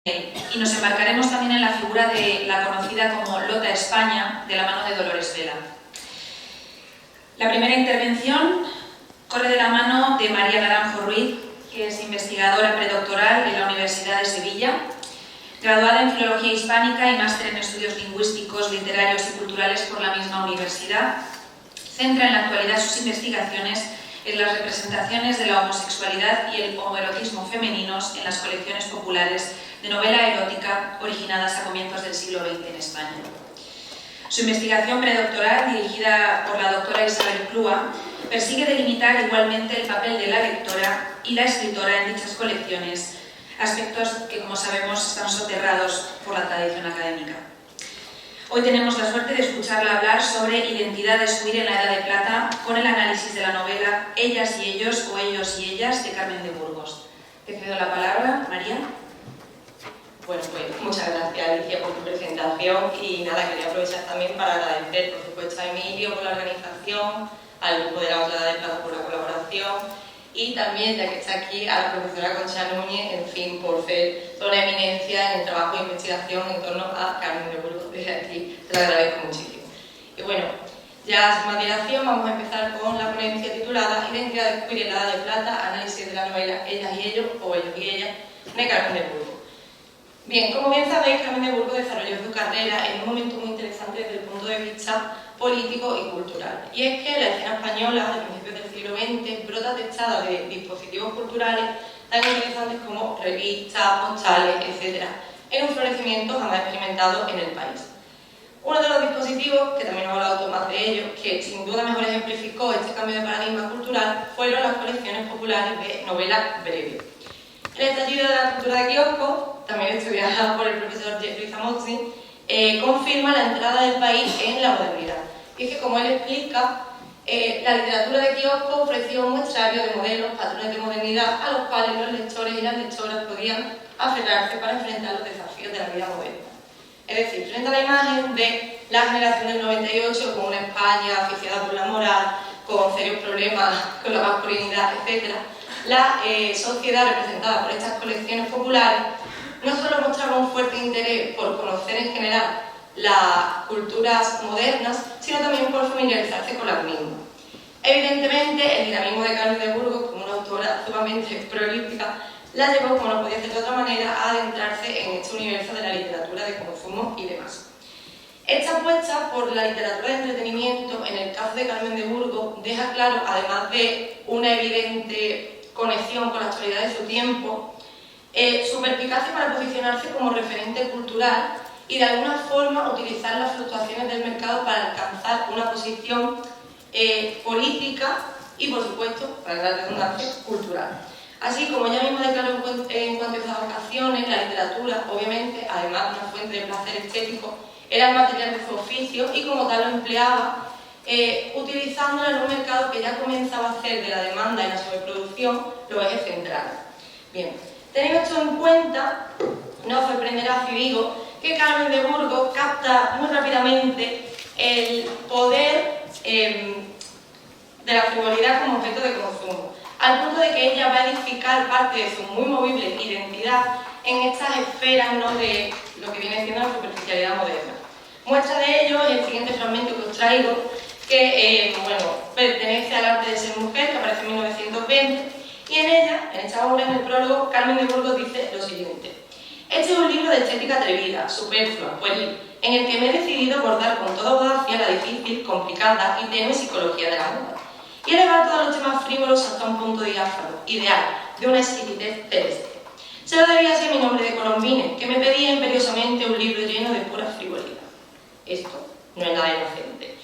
Y nos embarcaremos también en la figura de la conocida como Lota España, de la mano de Dolores Vela. La primera intervención corre de la mano de María Naranjo Ruiz, que es investigadora predoctoral de la Universidad de Sevilla, graduada en Filología Hispánica y máster en Estudios Lingüísticos, Literarios y Culturales por la misma universidad. Centra en la actualidad sus investigaciones en las representaciones de la homosexualidad y el homoerotismo femeninos en las colecciones populares de novela erótica originadas a comienzos del siglo XX en España. Su investigación predoctoral, dirigida por la doctora Isabel Clua, persigue delimitar igualmente el papel de la lectora y la escritora en dichas colecciones, aspectos que, como sabemos, están soterrados por la tradición académica. Hoy tenemos la suerte de escucharla hablar sobre identidad de subir en la Edad de Plata con el análisis de la novela Ellas y Ellos o Ellos y Ellas de Carmen de Burgos. Te cedo la palabra, María. Bueno, pues muchas gracias, Alicia, por tu presentación y nada, quería aprovechar también para agradecer, por supuesto, a Emilio por la organización, al grupo de la Edad de Plata por la colaboración y también, ya que está aquí, a la profesora Concha Núñez, en fin, por ser toda una eminencia en el trabajo de investigación en torno a Carmen de Burgos. Desde aquí te lo agradezco muchísimo. Y bueno, ya sin más dilación, vamos a empezar con la ponencia titulada Identidad de subir en la Edad de Plata, análisis de la novela Ellas y Ellos o Ellos y Ellas de Carmen de Burgos. Bien, como bien sabéis, Carmen de Burgos desarrolló su carrera en un momento muy interesante desde el punto de vista político y cultural. Y es que la escena española de principios del siglo XX brota techada de dispositivos culturales tan interesantes como revistas, postales, etc., en un florecimiento jamás experimentado en el país. Uno de los dispositivos, que también he hablado Tomás de ellos, que sin duda mejor ejemplificó este cambio de paradigma cultural, fueron las colecciones populares de novela breve. El estallido de la cultura de kiosco, también estudiada por el profesor Jeffrey Zamozzi, confirma la entrada del país en la modernidad. Y es que, como él explica, la literatura de kiosco ofreció un muestrario de modelos, patrones de modernidad, a los cuales los lectores y las lectoras podían aferrarse para enfrentar los desafíos de la vida moderna. Es decir, frente a la imagen de la generación del 98 con una España asfixiada por la moral, con serios problemas con la masculinidad, etc., la sociedad representada por estas colecciones populares no solo mostraba un fuerte interés por conocer en general las culturas modernas, sino también por familiarizarse con las mismas. Evidentemente, el dinamismo de Carmen de Burgos, como una autora sumamente prolífica, la llevó, como no podía ser de otra manera, a adentrarse en este universo de la literatura de consumo y demás. Esta apuesta por la literatura de entretenimiento, en el caso de Carmen de Burgos, deja claro, además de una evidente conexión con la actualidad de su tiempo, su perspicacia para posicionarse como referente cultural y de alguna forma utilizar las fluctuaciones del mercado para alcanzar una posición política y, por supuesto, para la redundancia, cultural. Así como ella misma declaró en cuanto a esas ocasiones, la literatura, obviamente, además de una fuente de placer estético, era el material de su oficio y como tal lo empleaba, utilizándola en un mercado que ya comenzaba a hacer de la demanda y la sobreproducción los ejes centrales. Bien, teniendo esto en cuenta, no os sorprenderá si digo que Carmen de Burgos capta muy rápidamente el poder de la frivolidad como objeto de consumo, al punto de que ella va a edificar parte de su muy movible identidad en estas esferas, ¿no?, de lo que viene siendo la superficialidad moderna. Muestra de ello es el siguiente fragmento que os traigo, que pertenece al arte de ser mujer, que aparece en 1920, y en ella, en esta obra, en el prólogo, Carmen de Burgos dice lo siguiente: este es un libro de estética atrevida, superflua, pueril, en el que me he decidido abordar con toda audacia la difícil, complicada y tenue psicología de la moda, y elevar todos los temas frívolos hasta un punto diáfano, ideal, de una exquisitez celeste. Se lo debía así a mi nombre de Colombine, que me pedía imperiosamente un libro lleno de pura frivolidad. Esto no es nada inocente.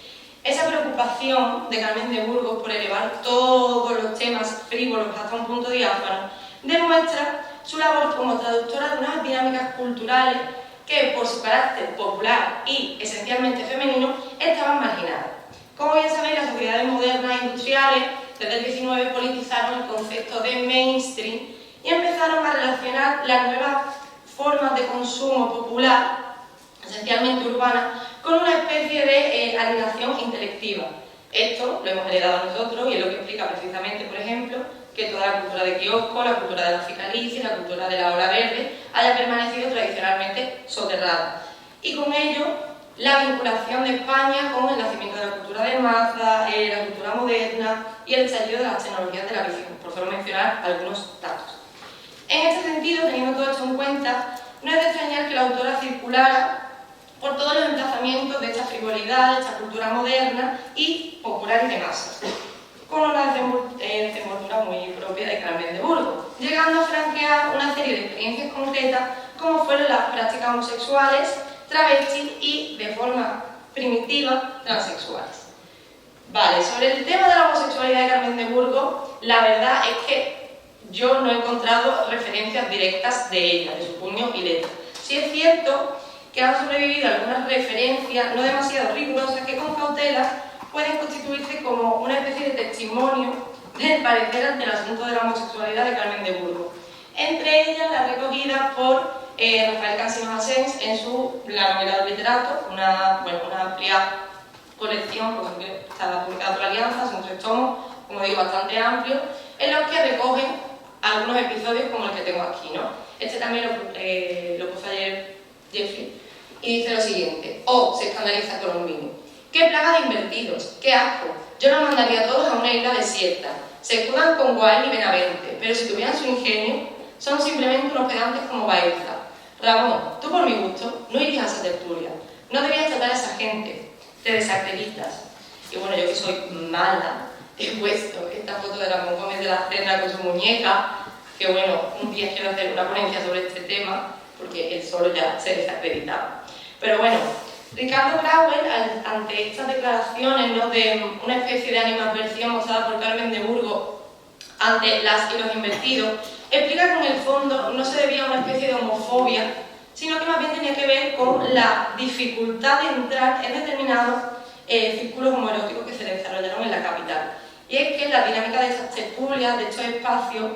Esa preocupación de Carmen de Burgos por elevar todos los temas frívolos hasta un punto diáfano demuestra su labor como traductora de unas dinámicas culturales que, por su carácter popular y esencialmente femenino, estaban marginadas. Como bien sabéis, las sociedades modernas e industriales desde el 19 politizaron el concepto de mainstream y empezaron a relacionar las nuevas formas de consumo popular, esencialmente urbana, con una especie de alienación intelectiva. Esto lo hemos heredado nosotros y es lo que explica precisamente, por ejemplo, que toda la cultura de kiosco, la cultura de la cicalicia, la cultura de la ola verde haya permanecido tradicionalmente soterrada. Y con ello, la vinculación de España con el nacimiento de la cultura de masa, la cultura moderna y el estallido de las tecnologías de la visión, por solo mencionar algunos datos. En este sentido, teniendo todo esto en cuenta, no es de extrañar que la autora circulara por todos los emplazamientos de esta frivolidad, de esta cultura moderna y popular y de masas, con una desenvoltura muy propia de Carmen de Burgos, llegando a franquear una serie de experiencias concretas como fueron las prácticas homosexuales, travestis y, de forma primitiva, transexuales. Vale, sobre el tema de la homosexualidad de Carmen de Burgos, la verdad es que yo no he encontrado referencias directas de ella, de su puño y letra. Sí es cierto que han sobrevivido algunas referencias no demasiado rigurosas que con cautela pueden constituirse como una especie de testimonio del parecer ante el asunto de la homosexualidad de Carmen de Burgos. Entre ellas la recogida por Rafael Cansino Asens en su La novela del literato, una amplia colección, porque está publicada por Alianza, son 3 tomos, como digo, bastante amplios, en los que recogen algunos episodios como el que tengo aquí, ¿no? Este también lo puso ayer Jeffrey, y dice lo siguiente: se escandaliza Colombino. ¡Qué plaga de invertidos! ¡Qué asco! Yo los mandaría a todos a una isla desierta. Se escudan con Guay y Benavente, pero si tuvieran su ingenio, son simplemente unos pedantes como Baeza. Ramón, tú por mi gusto no irías a esa tertulia. No debías tratar a esa gente. Te desacreditas. Y bueno, yo que soy mala, he puesto esta foto de Ramón Gómez de la Serna con su muñeca, que bueno, un día quiero hacer una ponencia sobre este tema, porque él solo ya se desacreditaba. Pero bueno, Ricardo Grauel, ante estas declaraciones, ¿no?, de una especie de animadversión mostrada por Carmen de Burgos ante las y los invertidos, explica que en el fondo no se debía a una especie de homofobia, sino que más bien tenía que ver con la dificultad de entrar en determinados círculos homoeróticos que se desarrollaron en la capital. Y es que la dinámica de estas tertulias, de estos espacios,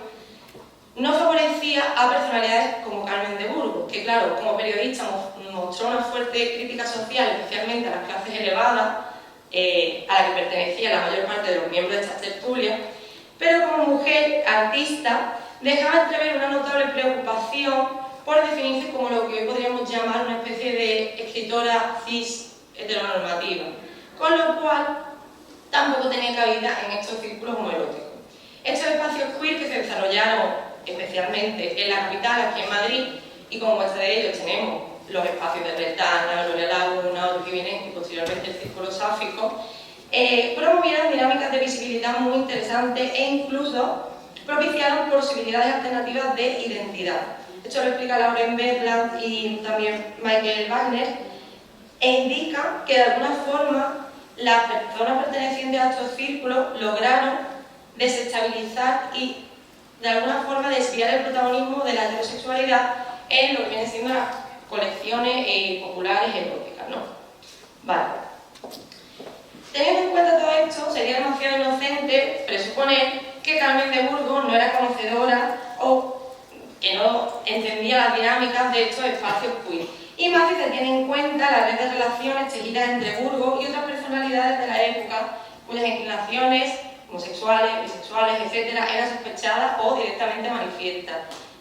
no favorecía a personalidades como Carmen de Burgos, que claro, como periodista mostró una fuerte crítica social, especialmente a las clases elevadas, a la que pertenecía la mayor parte de los miembros de estas tertulias, pero como mujer artista dejaba entrever una notable preocupación por definirse como lo que hoy podríamos llamar una especie de escritora cis heteronormativa, con lo cual tampoco tenía cabida en estos círculos homoeróticos. Estos espacios queer que se desarrollaron especialmente en la capital, aquí en Madrid, y como muestra de ellos tenemos los espacios de Bertana, Gloria Laguna, Otro que viene, y posteriormente el círculo sáfico, promovieron dinámicas de visibilidad muy interesantes e incluso propiciaron posibilidades alternativas de identidad. Esto lo explica Lauren Berland y también Michael Wagner, e indica que de alguna forma las personas pertenecientes a estos círculos lograron desestabilizar y de alguna forma desviar el protagonismo de la heterosexualidad en lo que vienen siendo las colecciones populares eróticas, ¿no? Vale. Teniendo en cuenta todo esto, sería demasiado inocente presuponer que Carmen de Burgos no era conocedora o que no entendía las dinámicas de estos espacios queer. Y más si se tiene en cuenta la red de relaciones tejidas entre Burgos y otras personalidades de la época cuyas inclinaciones homosexuales, bisexuales, etc., eran sospechadas o directamente manifiestas.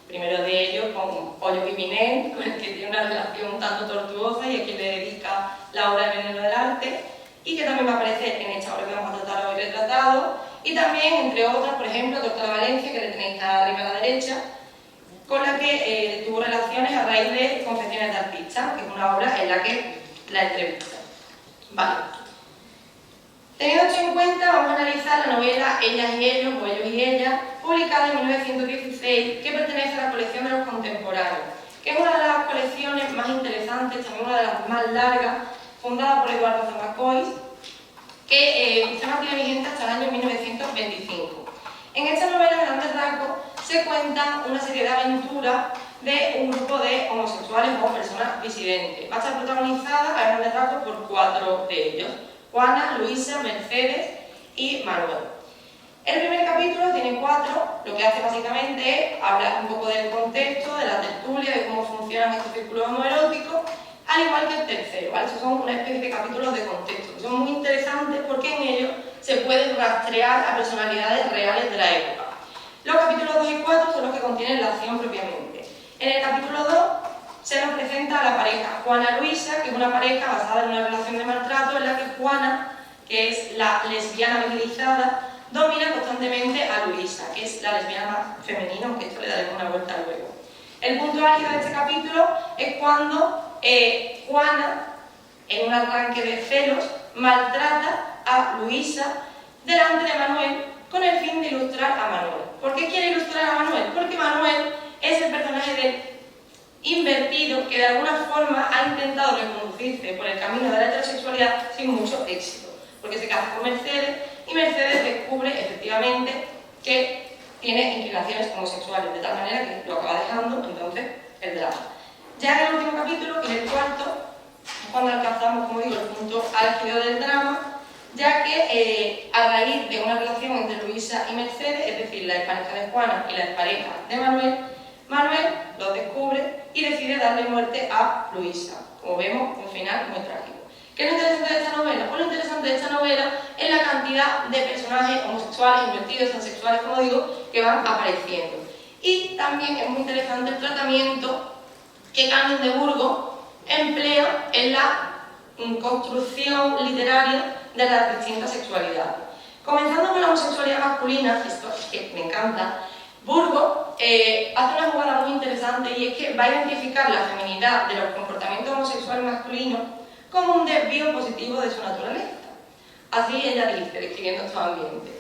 Primero de ellos con Pollo Piminel, con el que tiene una relación un tanto tortuosa y a quien le dedica la obra El veneno del arte, y que también va a aparecer en esta obra que vamos a tratar hoy retratado, y también, entre otras, por ejemplo, Tortola Valencia, que le tenéis arriba a la derecha, con la que tuvo relaciones a raíz de Confesiones de Artista, que es una obra en la que la entrevista. Vale. Teniendo esto en cuenta, vamos a analizar la novela Ellas y Ellos, o Ellos y Ellas, publicada en 1916, que pertenece a la colección de los contemporáneos, que es una de las colecciones más interesantes, también una de las más largas, fundada por Eduardo Zamacois, que se mantiene vigente hasta el año 1925. En esta novela, en grandes rasgos, se cuenta una serie de aventuras de un grupo de homosexuales o personas disidentes. Va a estar protagonizada a grandes rasgos por 4 de ellos: Juana, Luisa, Mercedes y Manuel. El primer capítulo tiene 4, lo que hace básicamente es hablar un poco del contexto, de la tertulia, de cómo funcionan estos círculos homoeróticos, al igual que el tercero, ¿vale? Estos son una especie de capítulos de contexto, que son muy interesantes porque en ellos se pueden rastrear a personalidades reales de la época. Los capítulos 2 y 4 son los que contienen la acción propiamente. En el capítulo 2 se nos presenta a la pareja Juana-Luisa, que es una pareja basada en una relación de maltrato en la que Juana, que es la lesbiana virilizada, domina constantemente a Luisa, que es la lesbiana femenina, aunque esto le daremos una vuelta luego. El punto álgido de este capítulo es cuando Juana, en un arranque de celos, maltrata a Luisa delante de Manuel con el fin de ilustrar a Manuel. ¿Por qué quiere ilustrar a Manuel? Porque Manuel es el personaje del invertido que de alguna forma ha intentado reconducirse por el camino de la heterosexualidad sin mucho éxito, porque se casa con Mercedes y Mercedes descubre efectivamente que tiene inclinaciones homosexuales, de tal manera que lo acaba dejando entonces el drama. Ya en el último capítulo, que es el cuarto, es cuando alcanzamos, como digo, el punto álgido del drama, ya que a raíz de una relación entre Luisa y Mercedes, es decir, la expareja de Juana y la expareja de Manuel, Manuel los descubre y decide darle muerte a Luisa. Como vemos, un final muy trágico. ¿Qué es lo interesante de esta novela? Pues lo interesante de esta novela es la cantidad de personajes homosexuales, invertidos, transexuales, como digo, que van apareciendo. Y también es muy interesante el tratamiento que Carmen de Burgos emplea en la construcción literaria de las distintas sexualidades. Comenzando con la homosexualidad masculina, esto es que me encanta, Burgos hace una jugada muy interesante y es que va a identificar la feminidad de los comportamientos homosexuales masculinos como un desvío positivo de su naturaleza. Así ella dice, describiendo estos ambientes.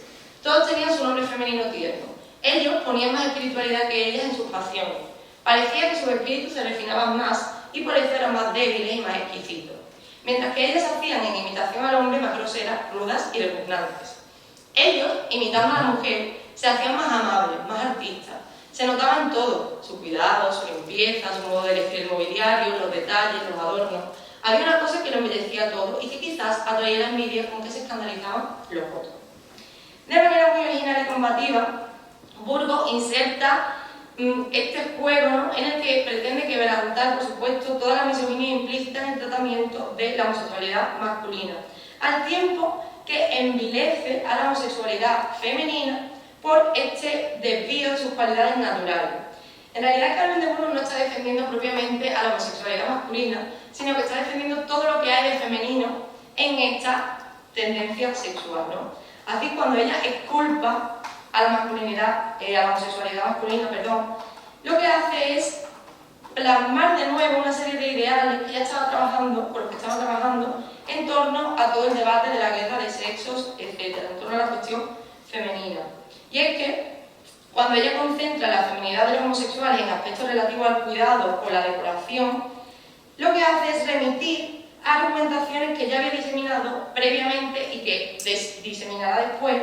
Todos tenían su nombre femenino tierno. Ellos ponían más espiritualidad que ellas en sus pasiones. Parecía que sus espíritus se refinaban más y por eso eran más débiles y más exquisitos. Mientras que ellas hacían en imitación al hombre más groseras, rudas y repugnantes. Ellos, imitando a la mujer, se hacían más amables, más artistas. Se notaban todo, su cuidado, su limpieza, su modo de elegir el mobiliario, los detalles, los adornos. Había una cosa que lo embellecía todo y que quizás atraía la envidia con que se escandalizaban los otros. De manera muy original y combativa, Burgos inserta este juego, ¿no?, en el que pretende quebrantar, por supuesto, toda la misoginia implícita en el tratamiento de la homosexualidad masculina, al tiempo que envilece a la homosexualidad femenina por este desvío de sus cualidades naturales. En realidad, Carmen de Burgos no está defendiendo propiamente a la homosexualidad masculina, sino que está defendiendo todo lo que hay de femenino en esta tendencia sexual, ¿no? Así, cuando ella exculpa a la masculinidad, a la homosexualidad masculina, perdón, lo que hace es plasmar de nuevo una serie de ideales que ya estaba trabajando, por los que estaba trabajando, en torno a todo el debate de la guerra de sexos, etc., en torno a la cuestión femenina. Y es que, cuando ella concentra la feminidad de los homosexuales en aspectos relativos al cuidado o la decoración, lo que hace es remitir a argumentaciones que ya había diseminado previamente y que diseminará después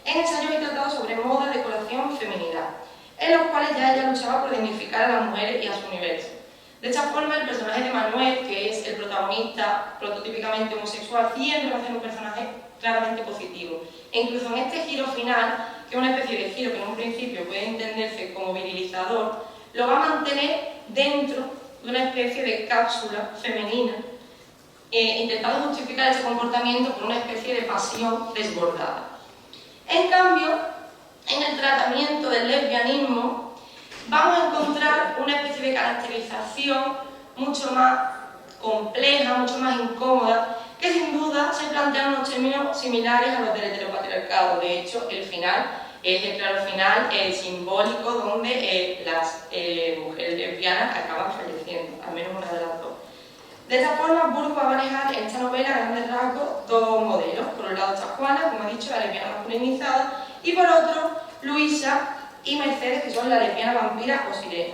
en ensayos y tratados sobre moda, decoración y feminidad, en los cuales ya ella luchaba por dignificar a las mujeres y a su universo. De esta forma, el personaje de Manuel, que es el protagonista prototípicamente homosexual, siempre va a ser un personaje claramente positivo. E incluso en este giro final, que es una especie de giro que en un principio puede entenderse como virilizador, lo va a mantener dentro de una especie de cápsula femenina, intentando justificar ese comportamiento por una especie de pasión desbordada. En cambio, en el tratamiento del lesbianismo vamos a encontrar una especie de caracterización mucho más compleja, mucho más incómoda, que sin duda se plantean unos términos similares a los del heteropatriarcado. De hecho, el final es el claro final simbólico donde las mujeres lesbianas acaban falleciendo, al menos una de las dos. De esta forma, Burgos va a manejar en esta novela, a grandes rasgos, dos modelos. Por un lado está Juana, como he dicho, la lesbiana masculinizada, y por otro, Luisa y Mercedes, que son la lesbiana vampira o sirena.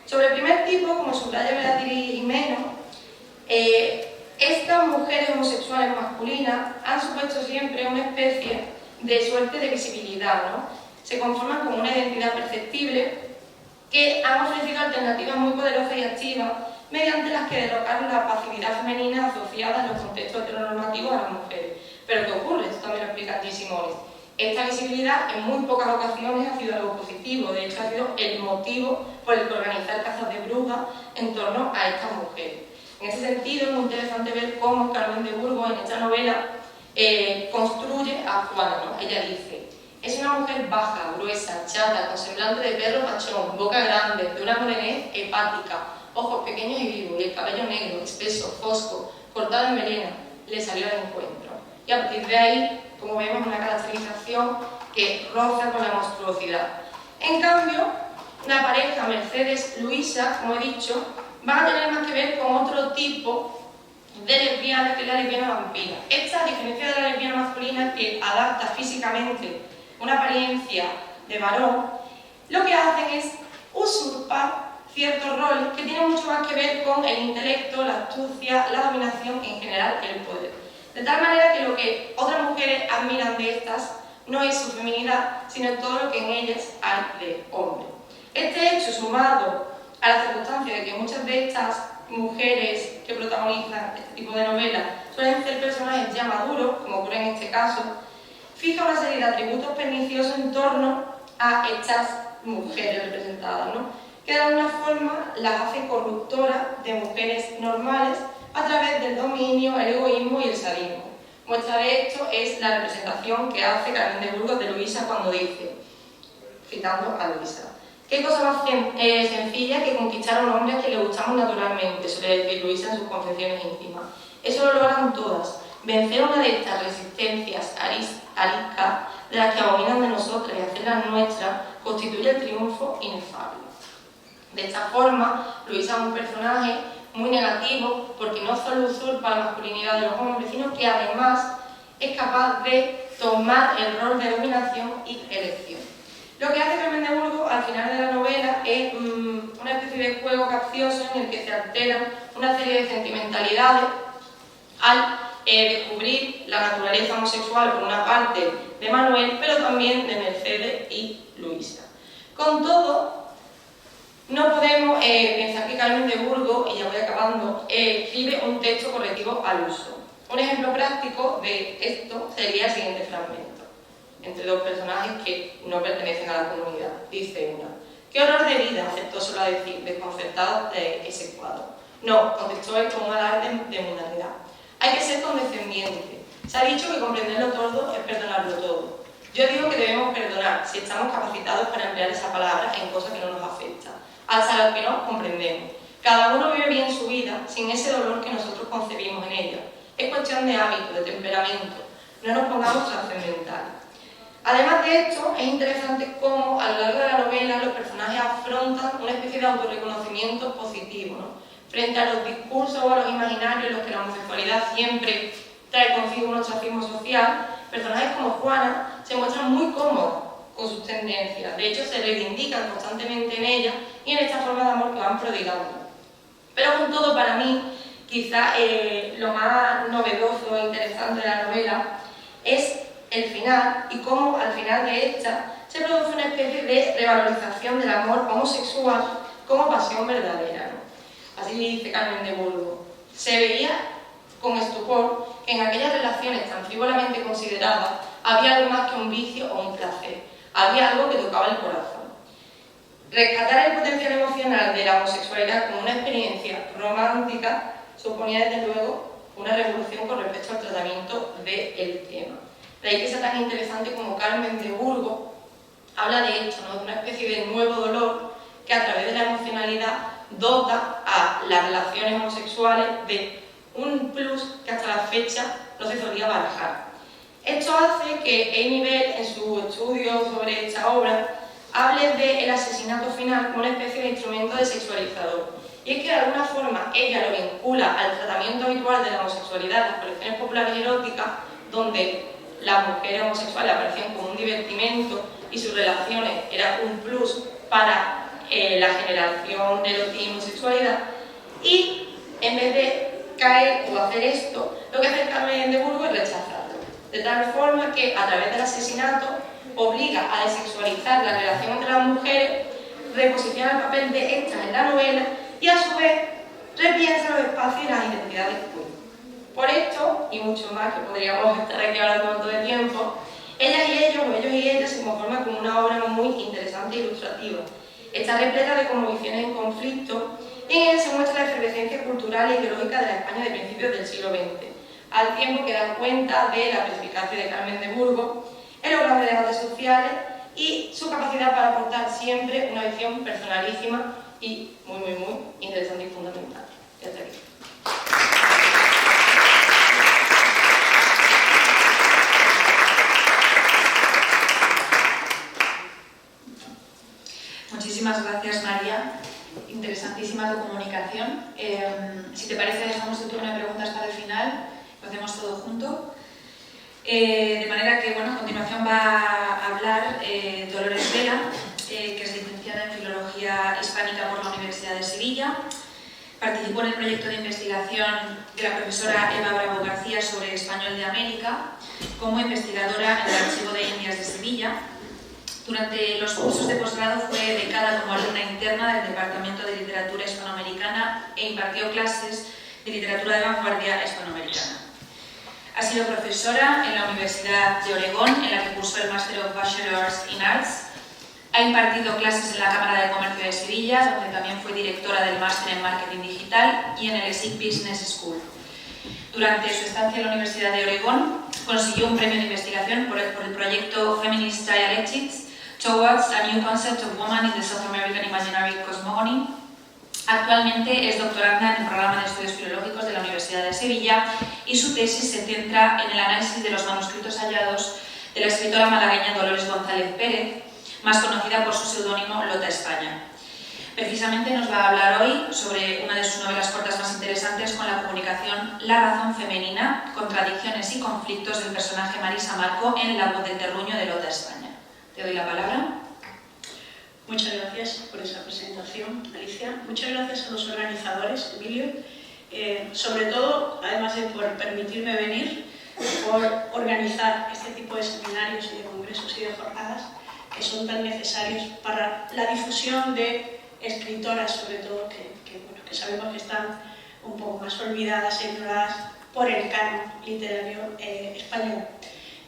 Sobre el primer tipo, como subraya Beatriz Jimeno, estas mujeres homosexuales masculinas han supuesto siempre una especie de suerte de visibilidad, ¿no? Se conforman con una identidad perceptible que han ofrecido alternativas muy poderosas y activas mediante las que derrocar la pasividad femenina asociada en los contextos heteronormativos a las mujeres. Pero ¿qué ocurre? Esto también lo explica G. Simonis. Esta visibilidad en muy pocas ocasiones ha sido algo positivo, de hecho ha sido el motivo por el que organizar cazas de brujas en torno a estas mujeres. En ese sentido es muy interesante ver cómo Carmen de Burgos en esta novela construye a Juana, ¿no? Ella dice: Es una mujer baja, gruesa, chata, con semblante de perro pachón, boca grande, de una morenez hepática, ojos pequeños y vivos, y el cabello negro, espeso, fosco, cortado en melena, le salió al encuentro. Y a partir de ahí, como vemos, una caracterización que roza con la monstruosidad. En cambio, la pareja Mercedes-Luisa, como he dicho, va a tener más que ver con otro tipo de lesbiana, que es la lesbiana vampira. Esta, a diferencia de la lesbiana masculina, que adapta físicamente una apariencia de varón, lo que hacen es usurpar ciertos roles que tienen mucho más que ver con el intelecto, la astucia, la dominación y en general el poder. De tal manera que lo que otras mujeres admiran de estas no es su feminidad, sino todo lo que en ellas hay de hombre. Este hecho, sumado a la circunstancia de que muchas de estas mujeres que protagonizan este tipo de novelas suelen ser personajes ya maduros, como ocurre en este caso, fija una serie de atributos perniciosos en torno a estas mujeres representadas, ¿no? Que de alguna forma las hace corruptoras de mujeres normales a través del dominio, el egoísmo y el sadismo. Muestra de esto es la representación que hace Carmen de Burgos de Luisa cuando dice, citando a Luisa: ¿qué cosa más sencilla que conquistar a un hombre a quien le gustamos naturalmente?, suele decir Luisa en sus confesiones íntimas. Eso lo logran todas. Vencer una de estas resistencias ariscas de las que abominan de nosotras y hacerlas nuestras constituye el triunfo inefable. De esta forma, Luisa es un personaje muy negativo porque no solo usurpa la masculinidad de los hombres, sino que además es capaz de tomar el rol de dominación y elección. Lo que hace Carmen de Burgos al final de la novela es una especie de juego capcioso en el que se alteran una serie de sentimentalidades al descubrir la naturaleza homosexual por una parte de Manuel, pero también de Mercedes y Luisa. Con todo, no podemos pensar que Carmen de Burgos, y ya voy acabando, escribe un texto correctivo al uso. Un ejemplo práctico de esto sería el siguiente fragmento, entre dos personajes que no pertenecen a la comunidad. Dice una: «¿Qué horror de vida?», aceptó solo a decir, desconcertado de ese cuadro. «No», contestó él con un alarde de mundanidad. «Hay que ser condescendiente. Se ha dicho que comprenderlo todo es perdonarlo todo. Yo digo que debemos perdonar si estamos capacitados para emplear esa palabra en cosas que no nos afectan, hasta las que no comprendemos. Cada uno vive bien su vida sin ese dolor que nosotros concebimos en ella. Es cuestión de hábito, de temperamento. No nos pongamos trascendentales». Además de esto, es interesante cómo a lo largo de la novela los personajes afrontan una especie de autorreconocimiento positivo, ¿no? Frente a los discursos o a los imaginarios en los que la homosexualidad siempre trae consigo un ostracismo social, personajes como Juana se muestran muy cómodos con sus tendencias. De hecho, se reivindican constantemente en ellas y en esta forma de amor que van prodigando. Pero con todo, para mí, quizá lo más novedoso e interesante de la novela es el final y cómo al final de esta se produce una especie de revalorización del amor homosexual como pasión verdadera, ¿no? Así dice Carmen de Burgos: «Se veía con estupor que en aquellas relaciones tan frívolamente consideradas había algo más que un vicio o un placer, había algo que tocaba el corazón». Rescatar el potencial emocional de la homosexualidad como una experiencia romántica suponía desde luego una revolución con respecto al tratamiento del tema. De ahí que sea tan interesante como Carmen de Burgos habla de esto, ¿no? De una especie de nuevo dolor que a través de la emocionalidad dota a las relaciones homosexuales de un plus que hasta la fecha no se solía barajar. Esto hace que Amy Bell, en su estudio sobre esta obra, hable del asesinato final como una especie de instrumento desexualizador. Y es que de alguna forma ella lo vincula al tratamiento habitual de la homosexualidad en las colecciones populares eróticas, donde las mujeres homosexuales aparecían como un divertimento y sus relaciones eran un plus para la generación de erotismo y sexualidad, y en vez de caer o hacer esto, lo que hace Carmen de Burgos es rechazarlo, de tal forma que a través del asesinato obliga a desexualizar la relación entre las mujeres, reposiciona el papel de estas en la novela y a su vez repiensa los espacios y las identidades queer. Por esto, y mucho más que podríamos estar aquí hablando todo el tiempo, ellas y ellos, o ellos y ellas, se conforman como una obra muy interesante e ilustrativa. Está repleta de convicciones en conflicto y en ella se muestra la efervescencia cultural e ideológica de la España de principios del siglo XX, al tiempo que da cuenta de la perspicacia de Carmen de Burgos en los grandes debates sociales sociales y su capacidad para aportar siempre una visión personalísima y muy interesante y fundamental. Y hasta aquí. Muchísimas gracias, María. Interesantísima tu comunicación. Si te parece, dejamos el turno de preguntas para el final. Lo hacemos todo junto. De manera que, bueno, a continuación va a hablar Dolores Vela, que es licenciada en Filología Hispánica por la Universidad de Sevilla. Participó en el proyecto de investigación de la profesora Eva Bravo García sobre Español de América como investigadora en el Archivo de Indias de Sevilla. Durante los cursos de posgrado fue becada como alumna interna del Departamento de Literatura Hispanoamericana e impartió clases de literatura de vanguardia hispanoamericana. Ha sido profesora en la Universidad de Oregón, en la que cursó el Master of Bachelors in Arts. Ha impartido clases en la Cámara de Comercio de Sevilla, donde también fue directora del Máster en Marketing Digital, y en el ESIC Business School. Durante su estancia en la Universidad de Oregón, consiguió un premio de investigación por el proyecto Feminist Dialectics Towards a New Concept of Woman in the South American Imaginary Cosmogony. Actualmente es doctoranda en el programa de estudios filológicos de la Universidad de Sevilla y su tesis se centra en el análisis de los manuscritos hallados de la escritora malagueña Dolores González Pérez, más conocida por su seudónimo Lota España. Precisamente nos va a hablar hoy sobre una de sus novelas cortas más interesantes con la comunicación La razón femenina, contradicciones y conflictos del personaje Marisa Marco en La voz del terruño de Lota España. Te doy la palabra. Muchas gracias por esa presentación, Alicia. Muchas gracias a los organizadores, Emilio, sobre todo, además de por permitirme venir, por organizar este tipo de seminarios y de congresos y de jornadas que son tan necesarios para la difusión de escritoras, sobre todo, que sabemos que están un poco más olvidadas e ignoradas por el canon literario español.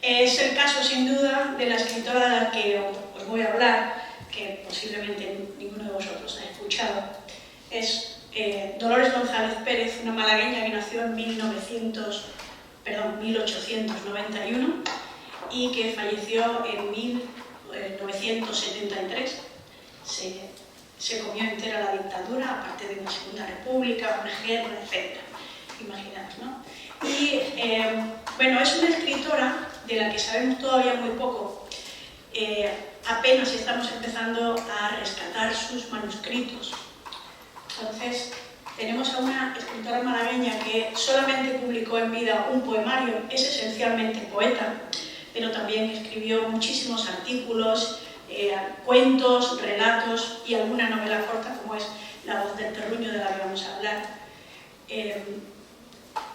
Es el caso, sin duda, de la escritora de la que os voy a hablar, que posiblemente ninguno de vosotros ha escuchado. Es Dolores González Pérez, una malagueña que nació en 1891 y que falleció en 1973. Se comió entera la dictadura, aparte de una Segunda República, una guerra, etc. Imaginaos, ¿no? Y bueno, es una escritora de la que sabemos todavía muy poco. Apenas estamos empezando a rescatar sus manuscritos. Entonces, tenemos a una escritora malagueña que solamente publicó en vida un poemario, es esencialmente poeta, pero también escribió muchísimos artículos, cuentos, relatos y alguna novela corta, como es La voz del terruño, de la que vamos a hablar.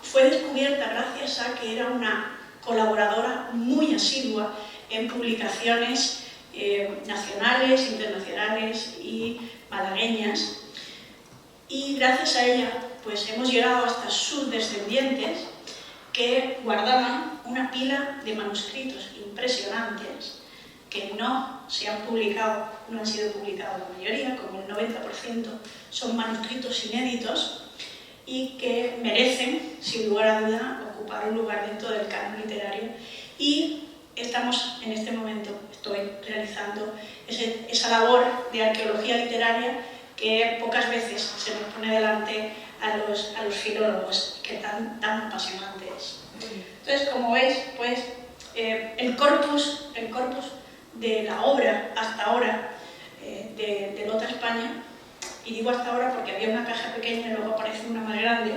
Fue descubierta gracias a que era una colaboradora muy asidua en publicaciones nacionales, internacionales y malagueñas, y gracias a ella pues hemos llegado hasta sus descendientes, que guardaban una pila de manuscritos impresionantes que no se han publicado, no han sido publicados la mayoría, como el 90% son manuscritos inéditos y que merecen, sin lugar a duda, ocupar un lugar dentro del canon literario. Y estamos en este momento, estoy realizando esa labor de arqueología literaria que pocas veces se nos pone delante a los filólogos, que tan apasionante es. Entonces, como veis, pues, el corpus de la obra hasta ahora de Lota España, y digo hasta ahora porque había una caja pequeña y luego aparece una más grande.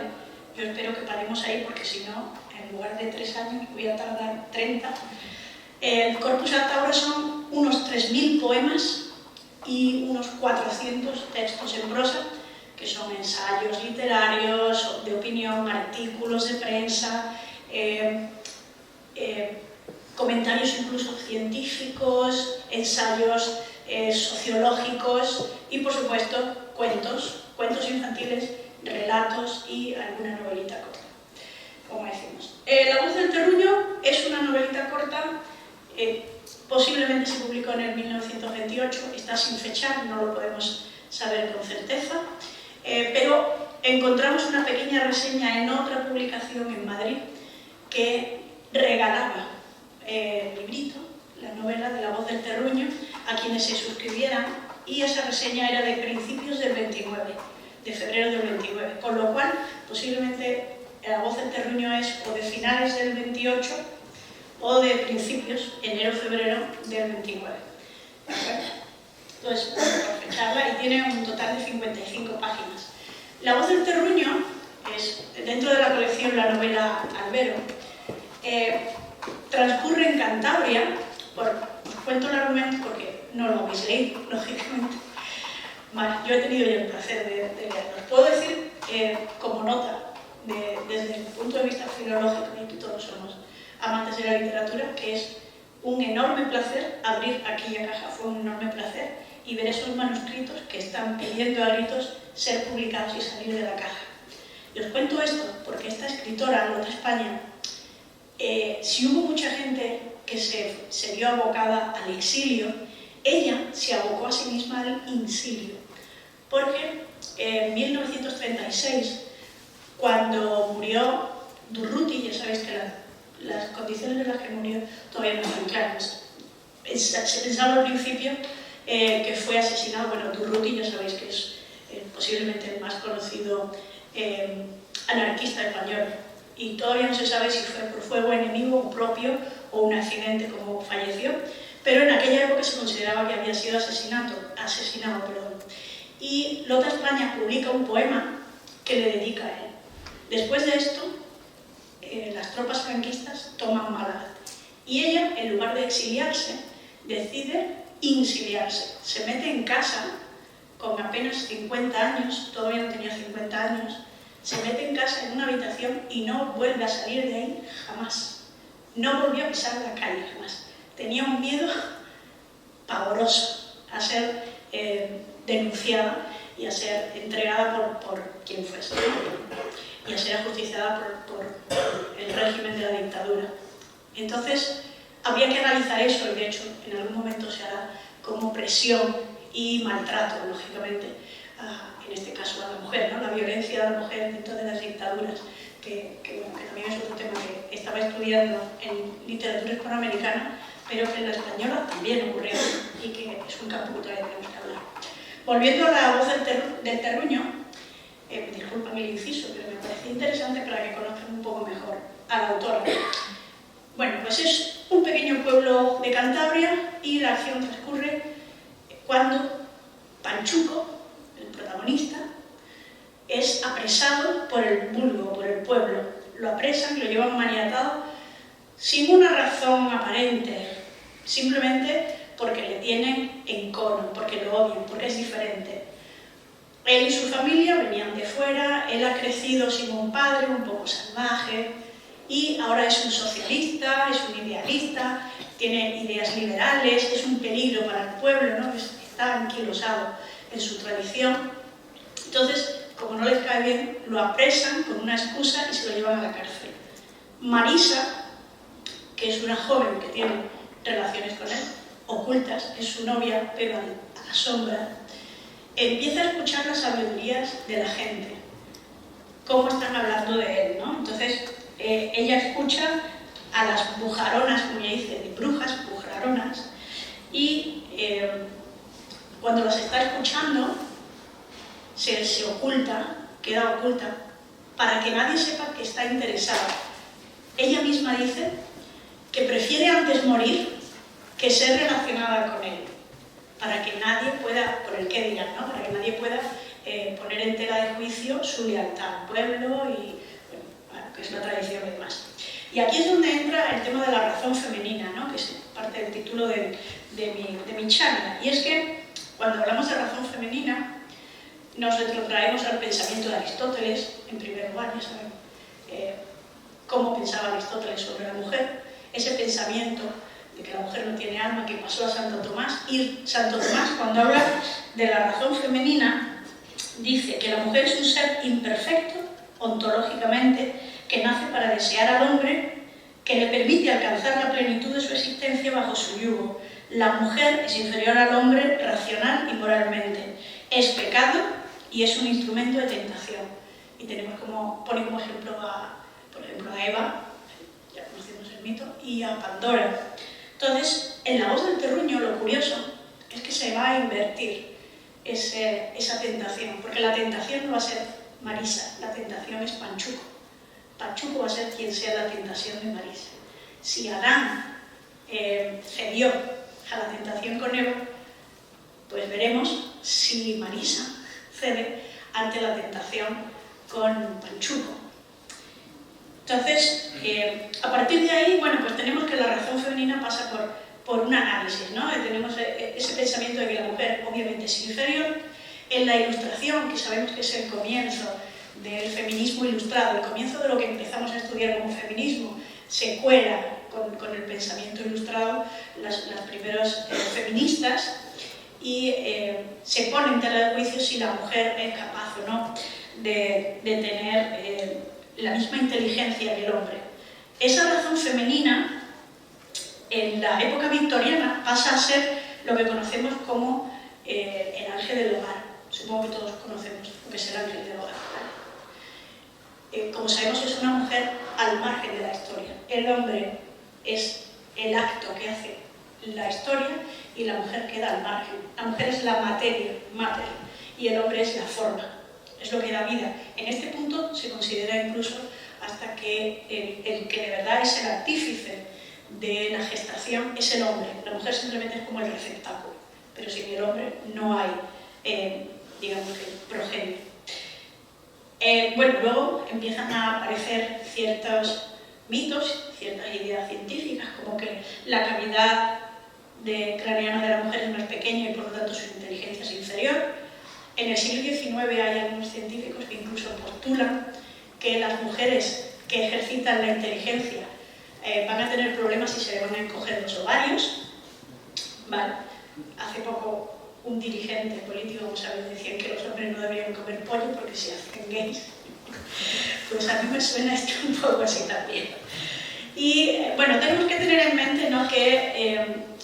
Yo espero que paremos ahí, porque si no, en lugar de 3 años voy a tardar 30. El corpus hasta ahora son unos 3.000 poemas y unos 400 textos en prosa, que son ensayos literarios, de opinión, artículos de prensa, comentarios incluso científicos, ensayos sociológicos y, por supuesto, cuentos infantiles, relatos y alguna novelita corta, como decimos. La voz del terruño es una novelita corta, posiblemente se publicó en el 1928, está sin fechar, no lo podemos saber con certeza, pero encontramos una pequeña reseña en otra publicación en Madrid que regalaba el librito, la novela de La voz del terruño, a quienes se suscribieran, y esa reseña era de principios del 29, de febrero del 29, con lo cual posiblemente La voz del terruño es o de finales del 28 o de principios, enero-febrero del 29. Entonces, por fecharla, y tiene un total de 55 páginas. La voz del terruño es, dentro de la colección La novela Albero, transcurre en Cantabria. Os cuento el argumento porque no lo habéis leído, lógicamente. Vale, yo he tenido ya el placer de leerlo. Os puedo decir, como nota, desde el punto de vista filológico, y que todos somos amantes de la literatura, que es un enorme placer abrir aquella caja, fue un enorme placer, y ver esos manuscritos que están pidiendo a gritos ser publicados y salir de la caja. Y os cuento esto porque esta escritora, Lota España, si hubo mucha gente que se vio abocada al exilio, ella se abocó a sí misma al insilio, porque en 1936, cuando murió Durruti, ya sabéis que las condiciones en las que murió todavía no están claras. Se pensaba al principio que fue asesinado. Bueno, Durruti ya sabéis que es posiblemente el más conocido anarquista español, y todavía no se sabe si fue por fuego enemigo propio o un accidente como falleció, pero en aquella época se consideraba que había sido asesinado. Y Lota España publica un poema que le dedica a él. Después de esto, las tropas franquistas toman Málaga y ella, en lugar de exiliarse, decide insiliarse. Se mete en casa con apenas 50 años, todavía no tenía 50 años, se mete en casa en una habitación y no vuelve a salir de ahí jamás. No volvió a pisar la calle jamás. Tenía un miedo pavoroso a ser denunciada y a ser entregada por quien fuese, y a ser ajusticiada por el régimen de la dictadura. Entonces, había que analizar eso, y de hecho en algún momento se hará, como presión y maltrato, lógicamente, en este caso a la mujer, ¿no? La violencia de la mujer dentro de las dictaduras, que también es otro tema que estaba estudiando en literatura hispanoamericana, pero que en la española también ocurrió, y que es un campo cultural que tenemos que hablar. Volviendo a La voz del terruño, disculpan el inciso, pero me parecía interesante para que conozcan un poco mejor a la autora. Bueno, pues es un pequeño pueblo de Cantabria, y la acción transcurre cuando Panchuco, el protagonista, es apresado por el vulgo, por el pueblo. Lo apresan, lo llevan maniatado sin una razón aparente, simplemente porque le tienen encono, porque lo odian, porque es diferente. Él y su familia venían de fuera, él ha crecido sin un padre, un poco salvaje, y ahora es un socialista, es un idealista, tiene ideas liberales, es un peligro para el pueblo, ¿no? Está anquilosado en su tradición. Entonces, como no les cae bien, lo apresan con una excusa y se lo llevan a la cárcel. Marisa, que es una joven que tiene relaciones con él, ocultas, es su novia, pero a la sombra, empieza a escuchar las sabidurías de la gente, cómo están hablando de él, ¿no? Entonces, ella escucha a las bujaronas, como ella dice, de brujas, bujaronas, y cuando las está escuchando, se oculta, queda oculta, para que nadie sepa que está interesada. Ella misma dice que prefiere antes morir que ser relacionada con él, para que nadie pueda, por el que dirán, ¿no? Para que nadie pueda poner en tela de juicio su lealtad al pueblo y, bueno, que es la tradición y demás. Y aquí es donde entra el tema de la razón femenina, ¿no? Que es parte del título de mi charla. Y es que cuando hablamos de razón femenina, nos retrotraemos al pensamiento de Aristóteles, en primer lugar, ya saben cómo pensaba Aristóteles sobre la mujer, ese pensamiento de que la mujer no tiene alma que pasó a Santo Tomás, y Santo Tomás, cuando habla de la razón femenina, dice que la mujer es un ser imperfecto, ontológicamente, que nace para desear al hombre, que le permite alcanzar la plenitud de su existencia bajo su yugo. La mujer es inferior al hombre racional y moralmente. Es pecado y es un instrumento de tentación. Y tenemos pone como ejemplo a Eva, ya conocemos el mito, y a Pandora. Entonces, en la voz del terruño, lo curioso es que se va a invertir esa tentación, porque la tentación no va a ser Marisa, la tentación es Panchuco. Panchuco va a ser quien sea la tentación de Marisa. Si Adán cedió a la tentación con Eva, pues veremos si Marisa cede ante la tentación con Panchuco. Entonces, a partir de ahí, bueno, pues tenemos que la razón femenina pasa por un análisis, ¿no? Tenemos ese pensamiento de que la mujer obviamente es inferior. En la Ilustración, que sabemos que es el comienzo del feminismo ilustrado, el comienzo de lo que empezamos a estudiar como feminismo, se cuela con el pensamiento ilustrado las primeras feministas y se pone en tela de juicio si la mujer es capaz o no de tener la misma inteligencia que el hombre. Esa razón femenina, en la época victoriana, pasa a ser lo que conocemos como el ángel del hogar. Supongo que todos conocemos lo que es el ángel del hogar. Como sabemos, es una mujer al margen de la historia. El hombre es el acto que hace la historia y la mujer queda al margen. La mujer es la materia, mater, y el hombre es la forma, es lo que da vida. En este punto se considera incluso hasta que el que de verdad es el artífice de la gestación es el hombre. La mujer simplemente es como el receptáculo, pero sin el hombre no hay, digamos que, progenie. Bueno, luego empiezan a aparecer ciertos mitos, ciertas ideas científicas, como que la cavidad craneana de la mujer es más pequeña y por lo tanto su inteligencia es inferior. En el siglo XIX hay algunos científicos que incluso postulan que las mujeres que ejercitan la inteligencia van a tener problemas si se le van a encoger los ovarios. Vale. Hace poco un dirigente político, como sabéis, decía que los hombres no deberían comer pollo porque se hacen gays. Pues a mí me suena esto un poco así también. Y bueno, tenemos que tener en mente, ¿no?, que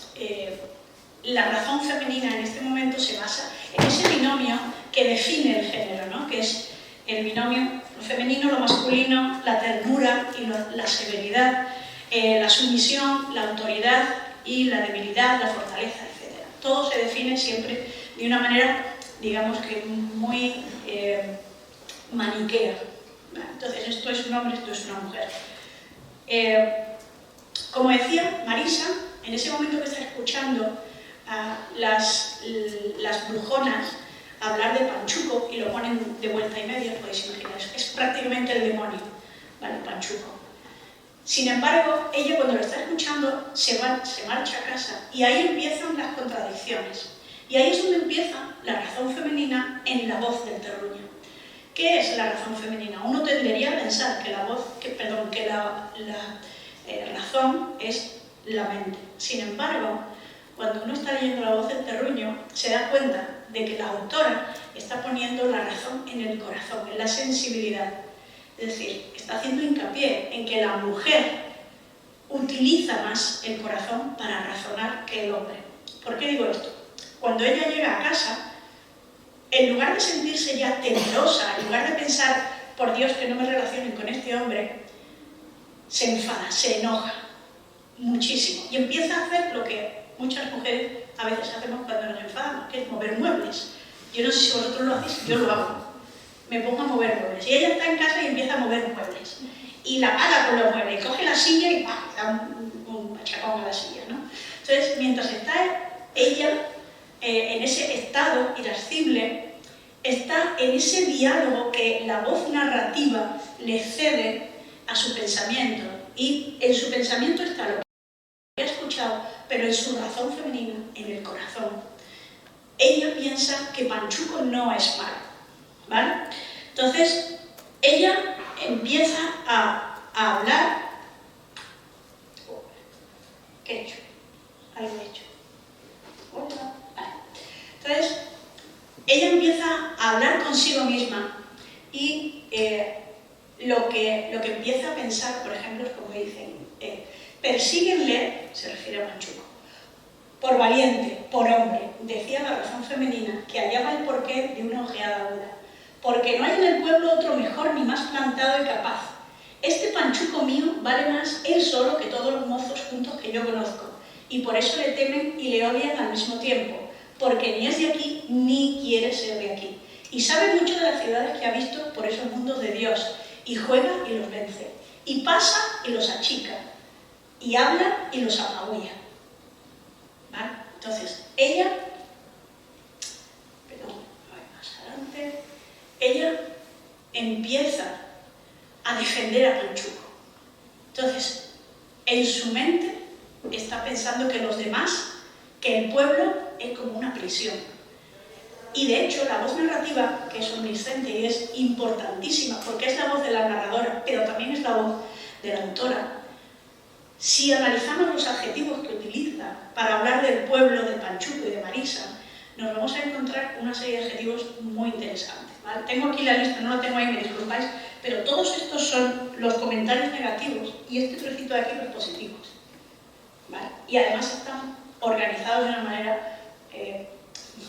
la razón femenina en este momento se basa en ese binomio que define el género, ¿no?, que es el binomio lo femenino, lo masculino, la ternura y la severidad, la sumisión, la autoridad y la debilidad, la fortaleza, etc. Todo se define siempre de una manera, digamos que muy maniquea. Entonces, esto es un hombre, esto es una mujer. Como decía, Marisa, en ese momento que está escuchando a las brujonas hablar de Panchuco y lo ponen de vuelta y media, podéis imaginar, es prácticamente el demonio, ¿vale? Panchuco. Sin embargo, ella cuando lo está escuchando se marcha a casa y ahí empiezan las contradicciones. Y ahí es donde empieza la razón femenina en la voz del terruño. ¿Qué es la razón femenina? Uno tendería a pensar que la razón es la mente. Sin embargo, cuando uno está leyendo la voz del terruño, se da cuenta de que la autora está poniendo la razón en el corazón, en la sensibilidad. Es decir, está haciendo hincapié en que la mujer utiliza más el corazón para razonar que el hombre. ¿Por qué digo esto? Cuando ella llega a casa, en lugar de sentirse ya temerosa, en lugar de pensar, por Dios, que no me relacionen con este hombre, se enfada, se enoja muchísimo y empieza a hacer lo que muchas mujeres a veces hacemos cuando nos enfadamos, que es mover muebles. Yo no sé si vosotros lo hacéis, yo lo hago. Me pongo a mover muebles. Y ella está en casa y empieza a mover muebles. Y la paga con los muebles, y coge la silla y ¡pah!, da un machacón a la silla, ¿no? Entonces, mientras está ella en ese estado irascible, está en ese diálogo que la voz narrativa le cede a su pensamiento. Y en su pensamiento está lo que ha escuchado, pero en su razón femenina, en el corazón. Ella piensa que Panchuco no es malo, ¿vale? Entonces, ella empieza a hablar. ¿Qué he hecho? Algo he hecho. Vale. Entonces, ella empieza a hablar consigo misma y lo que empieza a pensar, por ejemplo, es como dicen, persíguenle, se refiere a Panchuco, por valiente, por hombre, decía la razón femenina, que hallaba el porqué de una ojeada aguda, porque no hay en el pueblo otro mejor ni más plantado y capaz. Este Panchuco mío vale más él solo que todos los mozos juntos que yo conozco, y por eso le temen y le odian al mismo tiempo, porque ni es de aquí ni quiere ser de aquí. Y sabe mucho de las ciudades que ha visto por esos mundos de Dios, y juega y los vence, y pasa y los achica, y habla y los apabulla. ¿Vale? Entonces, ella, perdón, más adelante, ella empieza a defender a Panchuco. Entonces, en su mente está pensando que los demás, que el pueblo es como una prisión. Y de hecho, la voz narrativa, que es omnisciente y es importantísima, porque es la voz de la narradora, pero también es la voz de la autora. Si analizamos los adjetivos que utiliza para hablar del pueblo, de Panchuco y de Marisa, nos vamos a encontrar una serie de adjetivos muy interesantes, ¿vale? Tengo aquí la lista, no la tengo ahí, me disculpáis, pero todos estos son los comentarios negativos y este trocito de aquí los positivos, ¿vale? Y además están organizados de una manera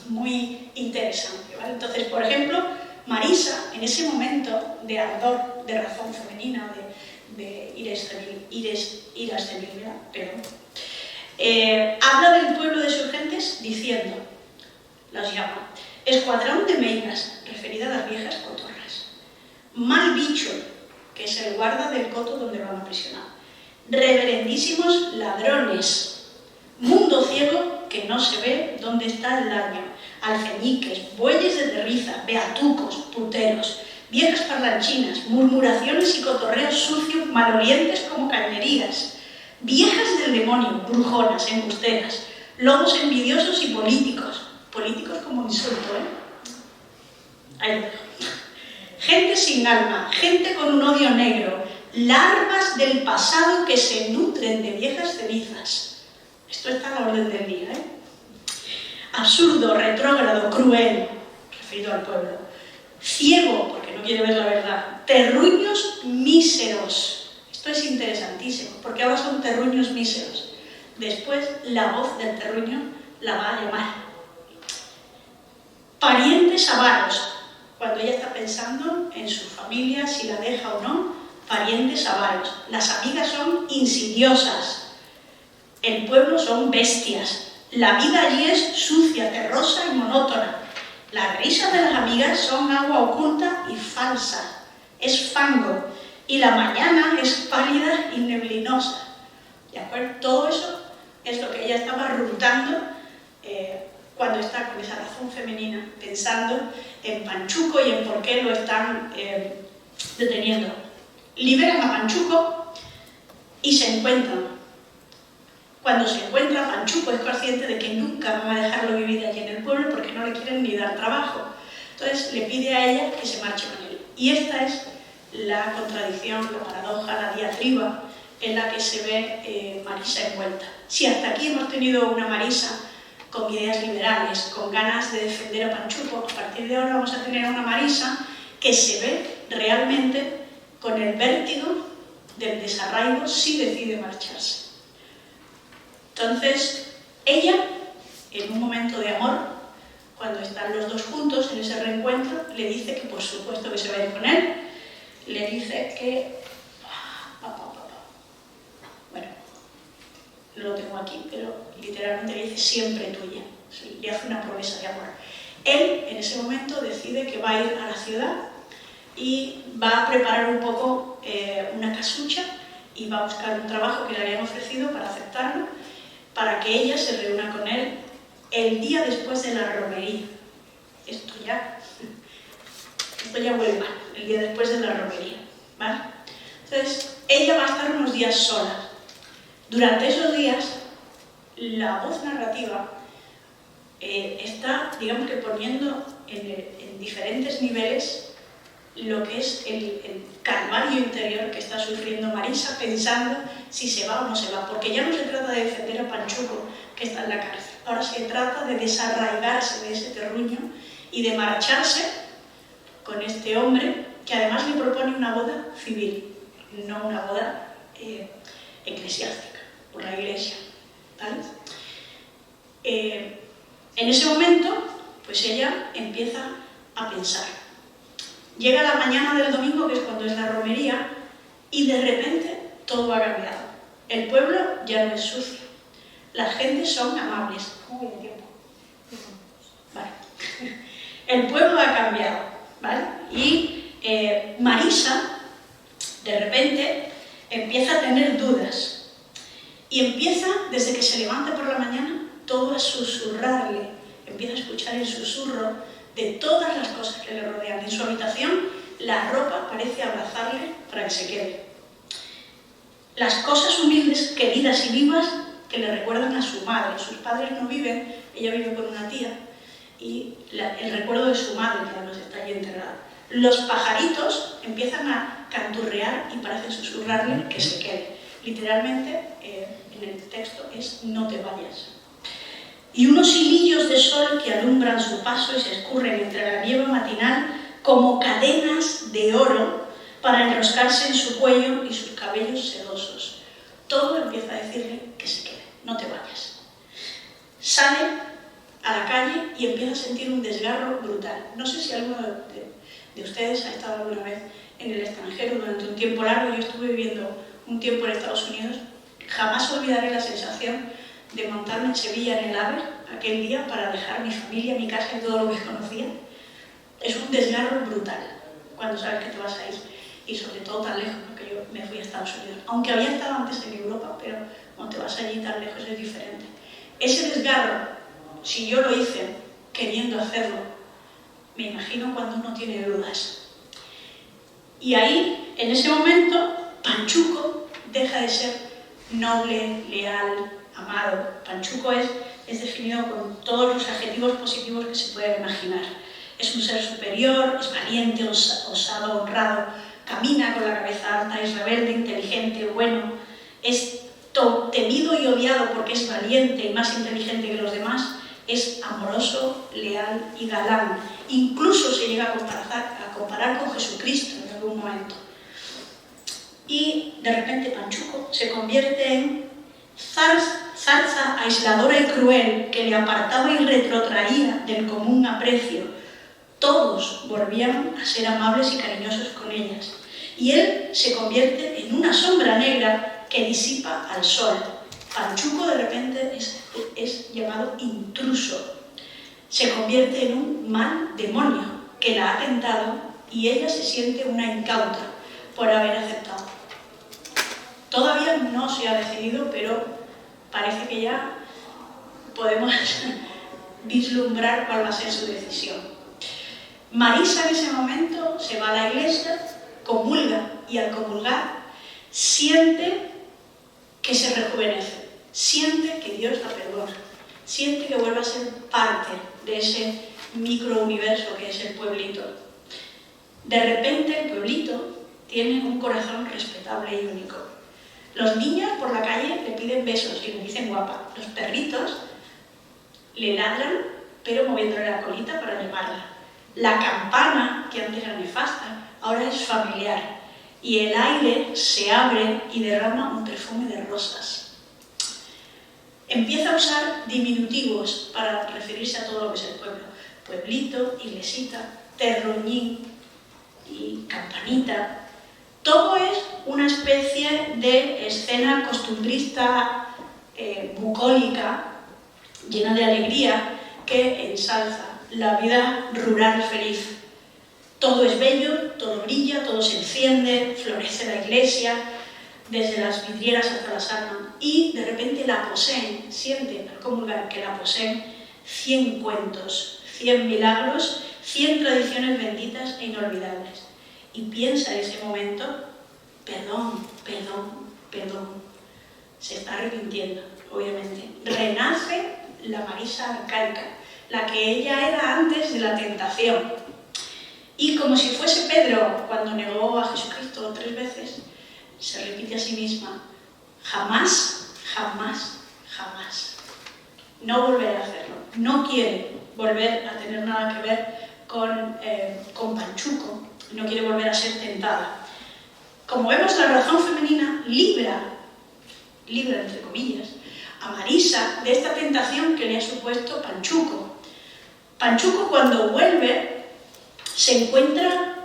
muy interesante, ¿vale? Entonces, por ejemplo, Marisa, en ese momento de ardor, de razón femenina, de irascibilidad, habla del pueblo de sus gentes diciendo, las llama, escuadrón de meigas, referida a las viejas cotorras, mal bicho, que es el guarda del coto donde lo han aprisionado, reverendísimos ladrones, mundo ciego que no se ve dónde está el daño, alfeñiques, bueyes de terriza, beatucos, puteros, viejas parlanchinas, murmuraciones y cotorreos sucios, malolientes como cañerías, viejas del demonio, brujonas, embusteras, lobos envidiosos y políticos como insulto, Ahí lo dejo. Gente sin alma, gente con un odio negro, larvas del pasado que se nutren de viejas cenizas. Esto está a la orden del día, Absurdo, retrógrado, cruel, referido al pueblo. Ciego, porque no quiere ver la verdad. Terruños míseros. Esto es interesantísimo, porque ahora son terruños míseros. Después, la voz del terruño la va a llamar. Parientes avaros. Cuando ella está pensando en su familia, si la deja o no, parientes avaros. Las amigas son insidiosas. El pueblo son bestias. La vida allí es sucia, terrosa y monótona. Las risas de las amigas son agua oculta y falsa. Es fango. Y la mañana es pálida y neblinosa. ¿De acuerdo? Todo eso es lo que ella estaba runtando cuando está con esa razón femenina, pensando en Panchuco y en por qué lo están deteniendo. Liberan a Panchuco y se encuentran. Cuando se encuentra, Panchuco es consciente de que nunca van a dejarlo vivir allí en el pueblo porque no le quieren ni dar trabajo. Entonces le pide a ella que se marche con él. Y esta es la contradicción, la paradoja, la diatriba en la que se ve Marisa envuelta. Si hasta aquí hemos tenido una Marisa con ideas liberales, con ganas de defender a Panchuco, a partir de ahora vamos a tener una Marisa que se ve realmente con el vértigo del desarraigo si decide marcharse. Entonces, ella, en un momento de amor, cuando están los dos juntos en ese reencuentro, le dice que por supuesto que se va a ir con él, le dice que... Bueno, no lo tengo aquí, pero literalmente le dice siempre tuya, ¿sí? Le hace una promesa de amor. Él, en ese momento, decide que va a ir a la ciudad y va a preparar un poco una casucha y va a buscar un trabajo que le habían ofrecido para aceptarlo, para que ella se reúna con él el día después de la romería. Esto ya huele mal, el día después de la romería, ¿vale? Entonces, ella va a estar unos días sola. Durante esos días, la voz narrativa está, digamos que poniendo en diferentes niveles lo que es el calvario interior que está sufriendo Marisa, pensando si se va o no se va, porque ya no se trata de defender a Panchuco, que está en la cárcel, ahora se trata de desarraigarse de ese terruño y de marcharse con este hombre, que además le propone una boda civil, no una boda eclesiástica, por la iglesia, ¿vale? En ese momento, pues ella empieza a pensar. Llega la mañana del domingo, que es cuando es la romería, y de repente todo ha cambiado. El pueblo ya no es sucio. Las gentes son amables. ¿Cómo viene tiempo? Vale. El pueblo ha cambiado, ¿vale? Y Marisa, de repente, empieza a tener dudas. Y empieza, desde que se levanta por la mañana, todo a susurrarle. Empieza a escuchar el susurro de todas las cosas que le rodean. En su habitación, la ropa parece abrazarle para que se quede. Las cosas humildes, queridas y vivas, que le recuerdan a su madre. Sus padres no viven, ella vive con una tía, y el recuerdo de su madre, que además está allí enterrada. Los pajaritos empiezan a canturrear y parecen susurrarle que se quede. Literalmente, en el texto es "no te vayas". Y unos hilillos de sol que alumbran su paso y se escurren entre la nieve matinal como cadenas de oro para enroscarse en su cuello y sus cabellos sedosos. Todo empieza a decirle que se quede, no te vayas. Sale a la calle y empieza a sentir un desgarro brutal. No sé si alguno de ustedes ha estado alguna vez en el extranjero durante un tiempo largo. Yo estuve viviendo un tiempo en Estados Unidos. Jamás olvidaré la sensación de montarme en Sevilla en el AVE aquel día para dejar mi familia, mi casa y todo lo que conocía. Es un desgarro brutal cuando sabes que te vas a ir, y sobre todo tan lejos, ¿no? Que yo me fui a Estados Unidos, aunque había estado antes en Europa, pero cuando te vas allí tan lejos es diferente. Ese desgarro, si yo lo hice queriendo hacerlo, me imagino cuando uno tiene dudas. Y ahí, en ese momento, Panchuco deja de ser noble, leal, amado. Panchuco es definido con todos los adjetivos positivos que se pueden imaginar. Es un ser superior, es valiente, osado, honrado, camina con la cabeza alta, es rebelde, inteligente, bueno, es temido y odiado porque es valiente y más inteligente que los demás, es amoroso, leal y galán. Incluso se llega a comparar con Jesucristo en algún momento. Y de repente Panchuco se convierte en zarza aisladora y cruel que le apartaba y retrotraía del común aprecio. Todos volvían a ser amables y cariñosos con ellas. Y él se convierte en una sombra negra que disipa al sol. Panchuco de repente es llamado intruso. Se convierte en un mal demonio que la ha tentado y ella se siente una incauta por haber aceptado. Todavía no se ha decidido, pero parece que ya podemos vislumbrar cuál va a ser su decisión. Marisa en ese momento se va a la iglesia, comulga y al comulgar siente que se rejuvenece, siente que Dios la perdona, siente que vuelve a ser parte de ese microuniverso que es el pueblito. De repente el pueblito tiene un corazón respetable y único. Los niños por la calle le piden besos y le dicen guapa. Los perritos le ladran, pero moviéndole la colita para llamarla. La campana, que antes era nefasta, ahora es familiar. Y el aire se abre y derrama un perfume de rosas. Empieza a usar diminutivos para referirse a todo lo que es el pueblo. Pueblito, iglesita, terruñín y campanita. Todo es una especie de escena costumbrista, bucólica, llena de alegría, que ensalza la vida rural feliz. Todo es bello, todo brilla, todo se enciende, florece la iglesia, desde las vidrieras hasta las almas, y de repente la poseen, siente al comulgar que la poseen 100 cuentos, 100 milagros, 100 tradiciones benditas e inolvidables. Y piensa en ese momento, perdón, perdón, perdón. Se está arrepintiendo, obviamente. Renace la Marisa arcaica, la que ella era antes de la tentación. Y como si fuese Pedro cuando negó a Jesucristo 3 veces, se repite a sí misma, jamás, jamás, jamás. No volveré a hacerlo. No quiere volver a tener nada que ver con Panchuco. No quiere volver a ser tentada. Como vemos, la razón femenina libra entre comillas, a Marisa de esta tentación que le ha supuesto Panchuco. Panchuco, cuando vuelve, se encuentra,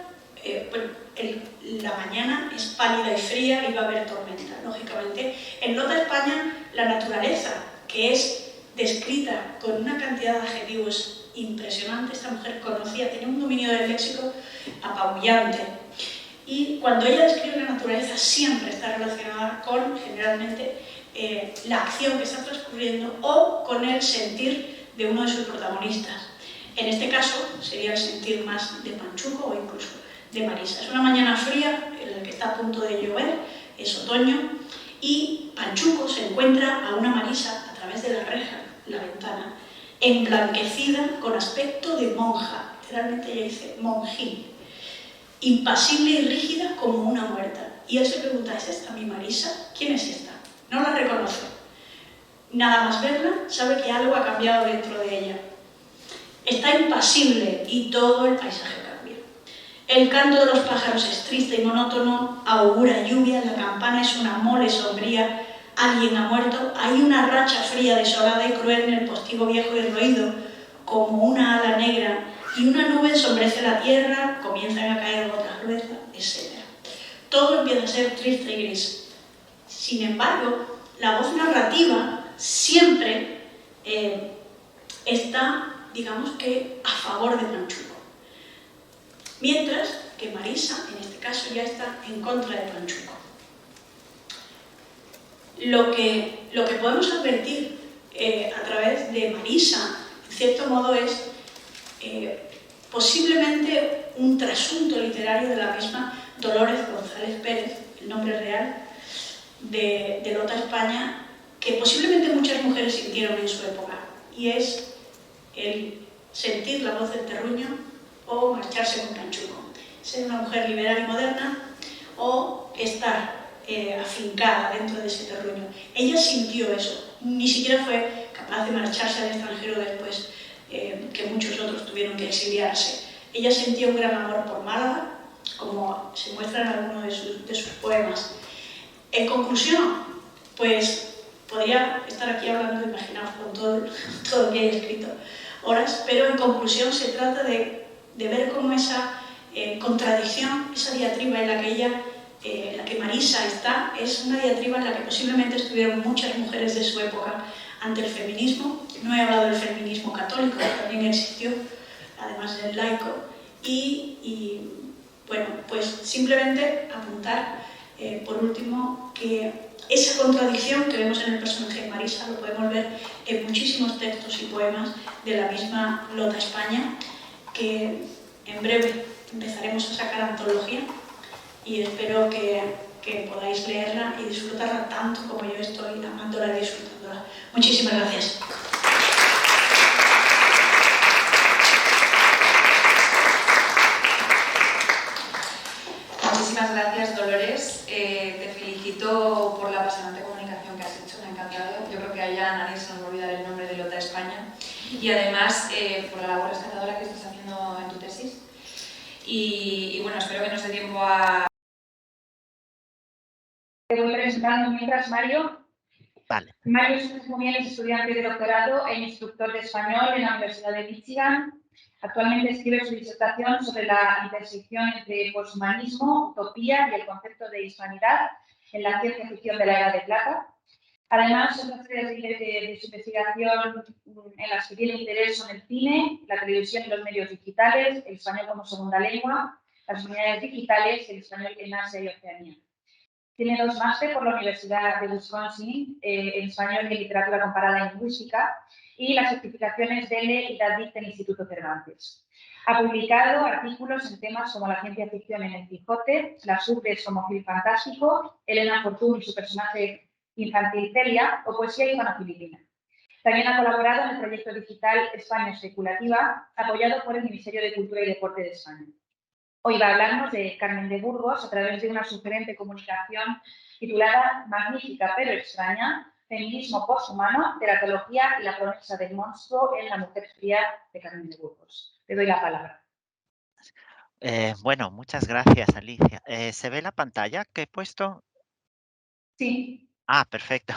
la mañana es pálida y fría y va a haber tormenta, lógicamente. En Lota España, la naturaleza que es descrita con una cantidad de adjetivos impresionante. Esta mujer conocía, tenía un dominio del léxico apabullante. Y cuando ella describe la naturaleza siempre está relacionada con, generalmente, la acción que está transcurriendo o con el sentir de uno de sus protagonistas. En este caso sería el sentir más de Panchuco o incluso de Marisa. Es una mañana fría en la que está a punto de llover, es otoño, y Panchuco se encuentra a una Marisa a través de la reja, la ventana, emblanquecida con aspecto de monja, literalmente ella dice monjín, impasible y rígida como una muerta. Y él se pregunta, ¿es esta mi Marisa? ¿Quién es esta? No la reconoce. Nada más verla, sabe que algo ha cambiado dentro de ella. Está impasible y todo el paisaje cambia. El canto de los pájaros es triste y monótono, augura lluvia, la campana es una mole sombría, alguien ha muerto, hay una racha fría, desolada y cruel en el postigo viejo y roído, como una ala negra, y una nube ensombrece la tierra, comienzan a caer gotas gruesas, etc. Todo empieza a ser triste y gris. Sin embargo, la voz narrativa siempre está, digamos que, a favor de Panchuco. Mientras que Marisa, en este caso, ya está en contra de Panchuco. Lo que podemos advertir a través de Marisa, en cierto modo, es posiblemente un trasunto literario de la misma Dolores González Pérez, el nombre real, de Lota España, que posiblemente muchas mujeres sintieron en su época, y es el sentir la voz del terruño o marcharse con Panchuco. Ser una mujer liberal y moderna o estar afincada dentro de ese terruño. Ella sintió eso, ni siquiera fue capaz de marcharse al extranjero después, que muchos otros tuvieron que exiliarse. Ella sentía un gran amor por Málaga, como se muestra en alguno de sus poemas. En conclusión, pues podría estar aquí hablando, imaginaos, con todo lo que he escrito horas, pero en conclusión se trata de ver cómo esa contradicción, esa diatriba en la que Marisa está, es una diatriba en la que posiblemente estuvieron muchas mujeres de su época ante el feminismo. No he hablado del feminismo católico, que también existió, además del laico, y bueno, pues simplemente apuntar, por último, que esa contradicción que vemos en el personaje de Marisa lo podemos ver en muchísimos textos y poemas de la misma Lota España, que en breve empezaremos a sacar antología y espero que podáis leerla y disfrutarla tanto como yo estoy amándola y disfrutándola. Muchísimas gracias. Muchísimas gracias, Dolores. Te felicito por la apasionante comunicación que has hecho, me ha encantado. Yo creo que allá nadie se nos va a olvidar el nombre de Lota España. Y además, por la labor rescatadora que estás haciendo en tu tesis. Y bueno, espero que nos dé tiempo a... Te voy presentando mientras, Mario. Vale. Mario es estudiante de doctorado e instructor de español en la Universidad de Michigan. Actualmente escribe su disertación sobre la intersección entre poshumanismo, utopía y el concepto de hispanidad en la ciencia ficción de la Era de Plata. Además, otras áreas de su investigación en las que tiene interés son el cine, la televisión y los medios digitales, el español como segunda lengua, las unidades digitales y el español en Asia y Oceanía. Tiene 2 máster por la Universidad de Wisconsin en español y en literatura comparada y lingüística y las certificaciones DELE y DADIC del Instituto Cervantes. Ha publicado artículos en temas como la ciencia ficción en El Quijote, las urbes como Gil Fantástico, Elena Fortún y su personaje infantil Celia o poesía hispano-filipina. También ha colaborado en el proyecto digital España Especulativa, apoyado por el Ministerio de Cultura y Deporte de España. Hoy va a hablarnos de Carmen de Burgos a través de una sugerente comunicación titulada Magnífica pero extraña, feminismo poshumano, teratología y la promesa del monstruo en la mujer fría de Carmen de Burgos. Te doy la palabra. Bueno, muchas gracias, Alicia. ¿Se ve la pantalla que he puesto? Sí. Ah, perfecto.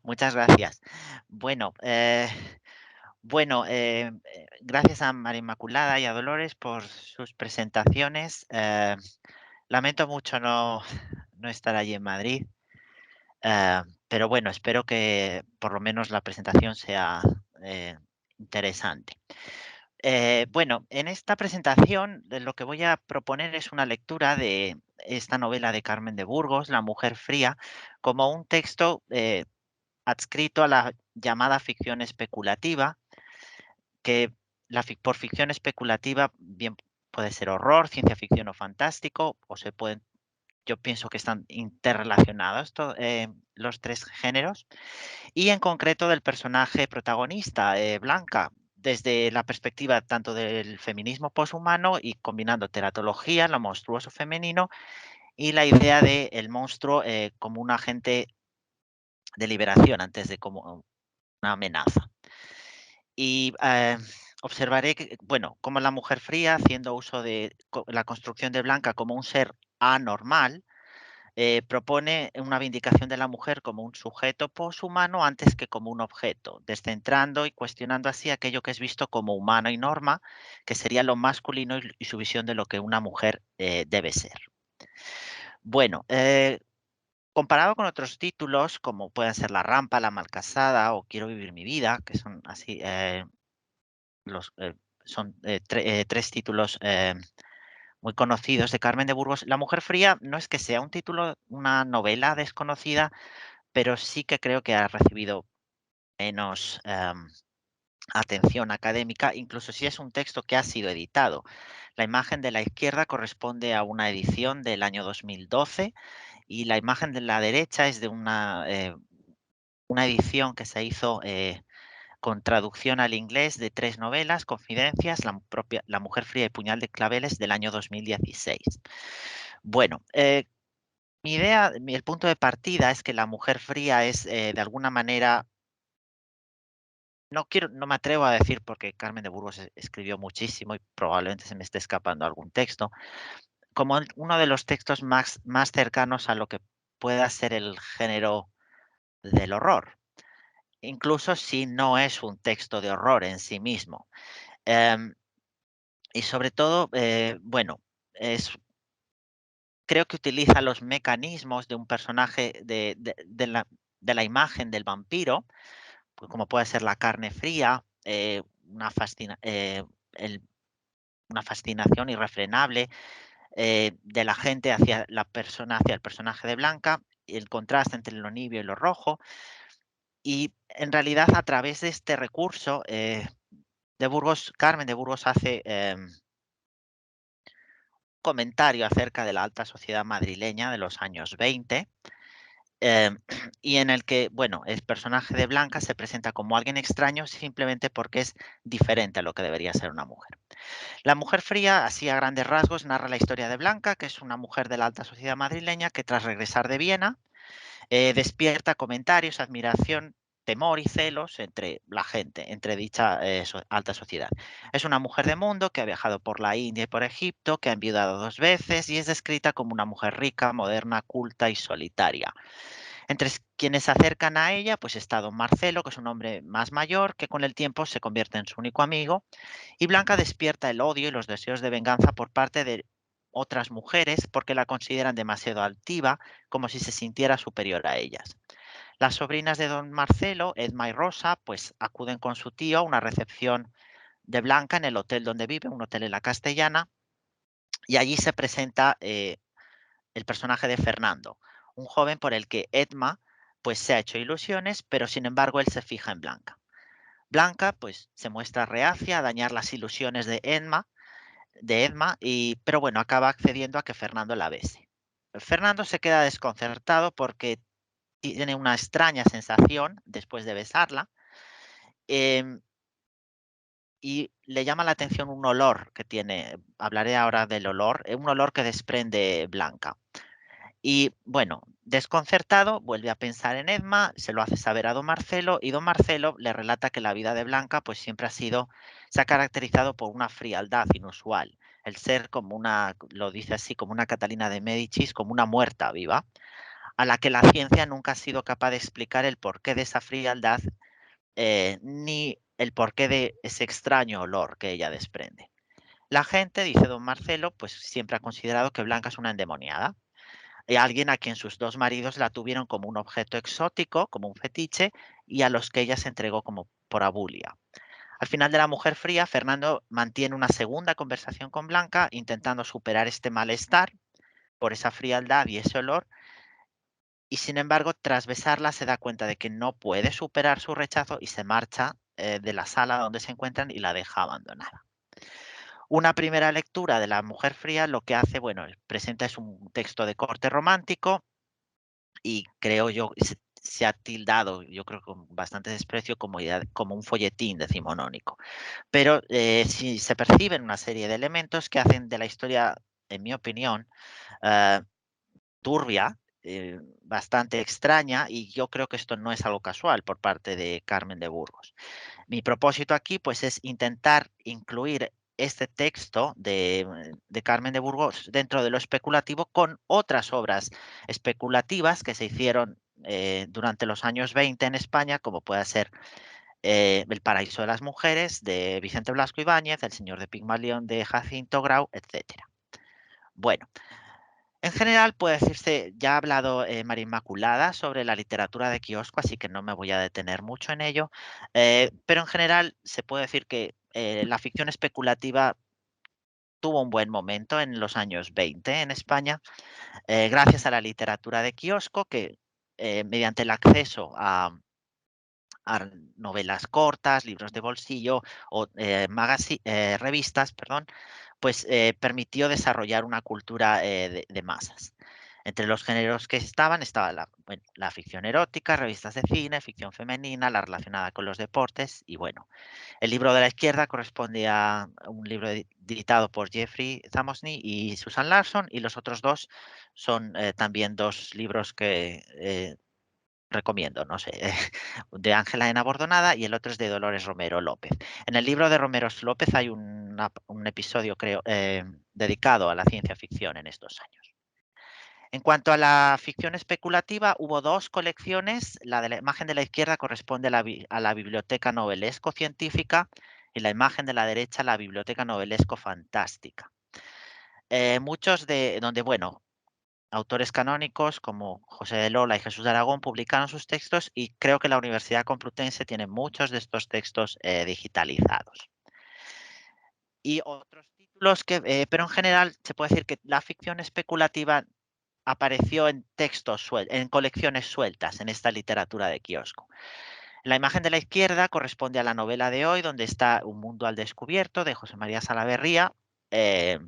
Muchas gracias. Bueno, gracias a María Inmaculada y a Dolores por sus presentaciones. Lamento mucho no estar allí en Madrid, pero bueno, espero que por lo menos la presentación sea interesante. Bueno, en esta presentación lo que voy a proponer es una lectura de esta novela de Carmen de Burgos, La mujer fría, como un texto adscrito a la llamada ficción especulativa, que por ficción especulativa bien puede ser horror, ciencia ficción o fantástico, o se pueden, yo pienso que están interrelacionados los tres géneros, y en concreto del personaje protagonista, Blanca, desde la perspectiva tanto del feminismo poshumano y combinando teratología, lo monstruoso femenino y la idea del monstruo como un agente de liberación antes de como una amenaza. Y observaré que, bueno, como la mujer fría, haciendo uso de la construcción de Blanca como un ser anormal, propone una vindicación de la mujer como un sujeto poshumano antes que como un objeto, descentrando y cuestionando así aquello que es visto como humano y norma, que sería lo masculino y su visión de lo que una mujer debe ser. Bueno, comparado con otros títulos como pueden ser La rampa, La malcasada o Quiero vivir mi vida, que son así son tres títulos muy conocidos de Carmen de Burgos. La mujer fría no es que sea un título, una novela desconocida, pero sí que creo que ha recibido menos atención académica, incluso si es un texto que ha sido editado. La imagen de la izquierda corresponde a una edición del año 2012 y la imagen de la derecha es de una edición que se hizo con traducción al inglés de 3 novelas, Confidencias, La mujer fría y Puñal de claveles del año 2016. Bueno, mi idea, el punto de partida es que La mujer fría es de alguna manera, no me atrevo a decir porque Carmen de Burgos escribió muchísimo y probablemente se me esté escapando algún texto, como uno de los textos más cercanos a lo que pueda ser el género del horror, incluso si no es un texto de horror en sí mismo. Y sobre todo, bueno, creo que utiliza los mecanismos de un personaje de la imagen del vampiro, pues como puede ser la carne fría, una fascinación irrefrenable de la gente hacia la persona, hacia el personaje de Blanca, el contraste entre lo nibio y lo rojo. Y en realidad, a través de este recurso, Carmen de Burgos hace comentario acerca de la alta sociedad madrileña de los años 20, y en el que, bueno, el personaje de Blanca se presenta como alguien extraño simplemente porque es diferente a lo que debería ser una mujer. La mujer fría, así a grandes rasgos, narra la historia de Blanca, que es una mujer de la alta sociedad madrileña que tras regresar de Viena despierta comentarios, admiración, temor y celos entre la gente, entre dicha alta sociedad. Es una mujer de mundo que ha viajado por la India y por Egipto, que ha enviudado 2 veces y es descrita como una mujer rica, moderna, culta y solitaria. Entre quienes se acercan a ella, pues está don Marcelo, que es un hombre más mayor, que con el tiempo se convierte en su único amigo, y Blanca despierta el odio y los deseos de venganza por parte de otras mujeres porque la consideran demasiado altiva, como si se sintiera superior a ellas. Las sobrinas de don Marcelo, Edma y Rosa, pues acuden con su tío a una recepción de Blanca en el hotel donde vive, un hotel en la Castellana, y allí se presenta el personaje de Fernando, un joven por el que Edma pues se ha hecho ilusiones, pero sin embargo él se fija en Blanca. Blanca pues se muestra reacia a dañar las ilusiones de Edma, pero bueno, acaba accediendo a que Fernando la bese. Fernando se queda desconcertado porque tiene una extraña sensación después de besarla, em, y le llama la atención un olor que tiene, hablaré ahora del olor, un olor que desprende Blanca. Y bueno, desconcertado, vuelve a pensar en Edma, se lo hace saber a don Marcelo y don Marcelo le relata que la vida de Blanca pues siempre se ha caracterizado por una frialdad inusual, el ser como lo dice así, como una Catalina de Médicis, como una muerta viva, a la que la ciencia nunca ha sido capaz de explicar el porqué de esa frialdad ni el porqué de ese extraño olor que ella desprende. La gente, dice don Marcelo, pues siempre ha considerado que Blanca es una endemoniada. alguien a quien sus dos maridos la tuvieron como un objeto exótico, como un fetiche, y a los que ella se entregó como por abulia. Al final de La mujer fría, Fernando mantiene una segunda conversación con Blanca, intentando superar este malestar por esa frialdad y ese olor, y sin embargo, tras besarla se da cuenta de que no puede superar su rechazo y se marcha de la sala donde se encuentran y la deja abandonada. Una primera lectura de La mujer fría lo que hace, bueno, presenta es un texto de corte romántico y creo yo, se ha tildado, yo creo con bastante desprecio, como un folletín decimonónico. Pero sí se perciben una serie de elementos que hacen de la historia, en mi opinión, eh, turbia, bastante extraña, y yo creo que esto no es algo casual por parte de Carmen de Burgos. Mi propósito aquí, pues, es intentar incluir este texto de Carmen de Burgos dentro de lo especulativo con otras obras especulativas que se hicieron durante los años 20 en España, como puede ser El paraíso de las mujeres, de Vicente Blasco Ibáñez, El señor de Pigmalión, de Jacinto Grau, etcétera. Bueno, en general puede decirse, ya ha hablado María Inmaculada sobre la literatura de kiosco, así que no me voy a detener mucho en ello, pero en general se puede decir que la ficción especulativa tuvo un buen momento en los años 20 en España, gracias a la literatura de kiosco que mediante el acceso a novelas cortas, libros de bolsillo o revistas, perdón, pues permitió desarrollar una cultura de masas. Entre los géneros que estaba la ficción erótica, revistas de cine, ficción femenina, la relacionada con los deportes y bueno, el libro de la izquierda corresponde a un libro editado por Jeffrey Zamosny y Susan Larson, y los otros dos son también dos libros que recomiendo, no sé, de Ángela Ena Bordonada y el otro es de Dolores Romero López. En el libro de Romero López hay un episodio, creo, dedicado a la ciencia ficción en estos años. En cuanto a la ficción especulativa, hubo dos colecciones. La de la imagen de la izquierda corresponde a la Biblioteca Novelesco Científica y la imagen de la derecha a la Biblioteca Novelesco Fantástica. Muchos de donde, bueno, autores canónicos como José de Lola y Jesús de Aragón publicaron sus textos y creo que la Universidad Complutense tiene muchos de estos textos digitalizados. Y otros títulos pero en general se puede decir que la ficción especulativa apareció en en colecciones sueltas en esta literatura de kiosco. La imagen de la izquierda corresponde a la novela de hoy, donde está Un mundo al descubierto, de José María Salaverría. Eh,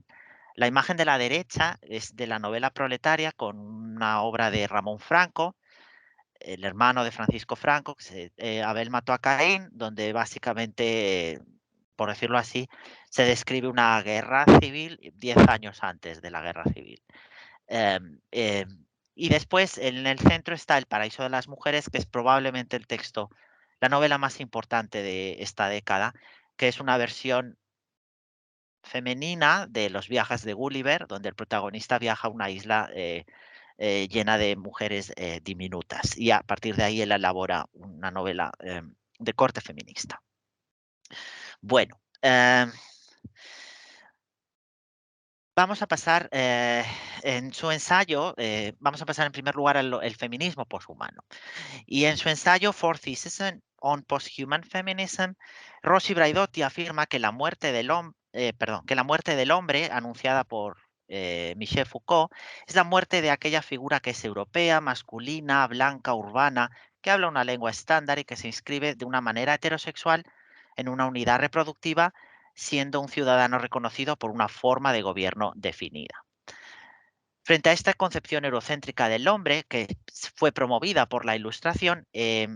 la imagen de la derecha es de la novela Proletaria, con una obra de Ramón Franco, el hermano de Francisco Franco, Abel mató a Caín, donde básicamente, por decirlo así, se describe una guerra civil 10 años antes de la guerra civil. Y después en el centro está El paraíso de las mujeres, que es probablemente la novela más importante de esta década, que es una versión femenina de Los viajes de Gulliver, donde el protagonista viaja a una isla llena de mujeres diminutas. Y a partir de ahí él elabora una novela de corte feminista. Bueno, vamos a pasar en su ensayo, vamos a pasar en primer lugar al feminismo poshumano. Y en su ensayo For Theses on Posthuman Feminism, Rossi Braidotti afirma que la muerte del hombre, anunciada por Michel Foucault, es la muerte de aquella figura que es europea, masculina, blanca, urbana, que habla una lengua estándar y que se inscribe de una manera heterosexual en una unidad reproductiva, siendo un ciudadano reconocido por una forma de gobierno definida. Frente a esta concepción eurocéntrica del hombre, que fue promovida por la Ilustración y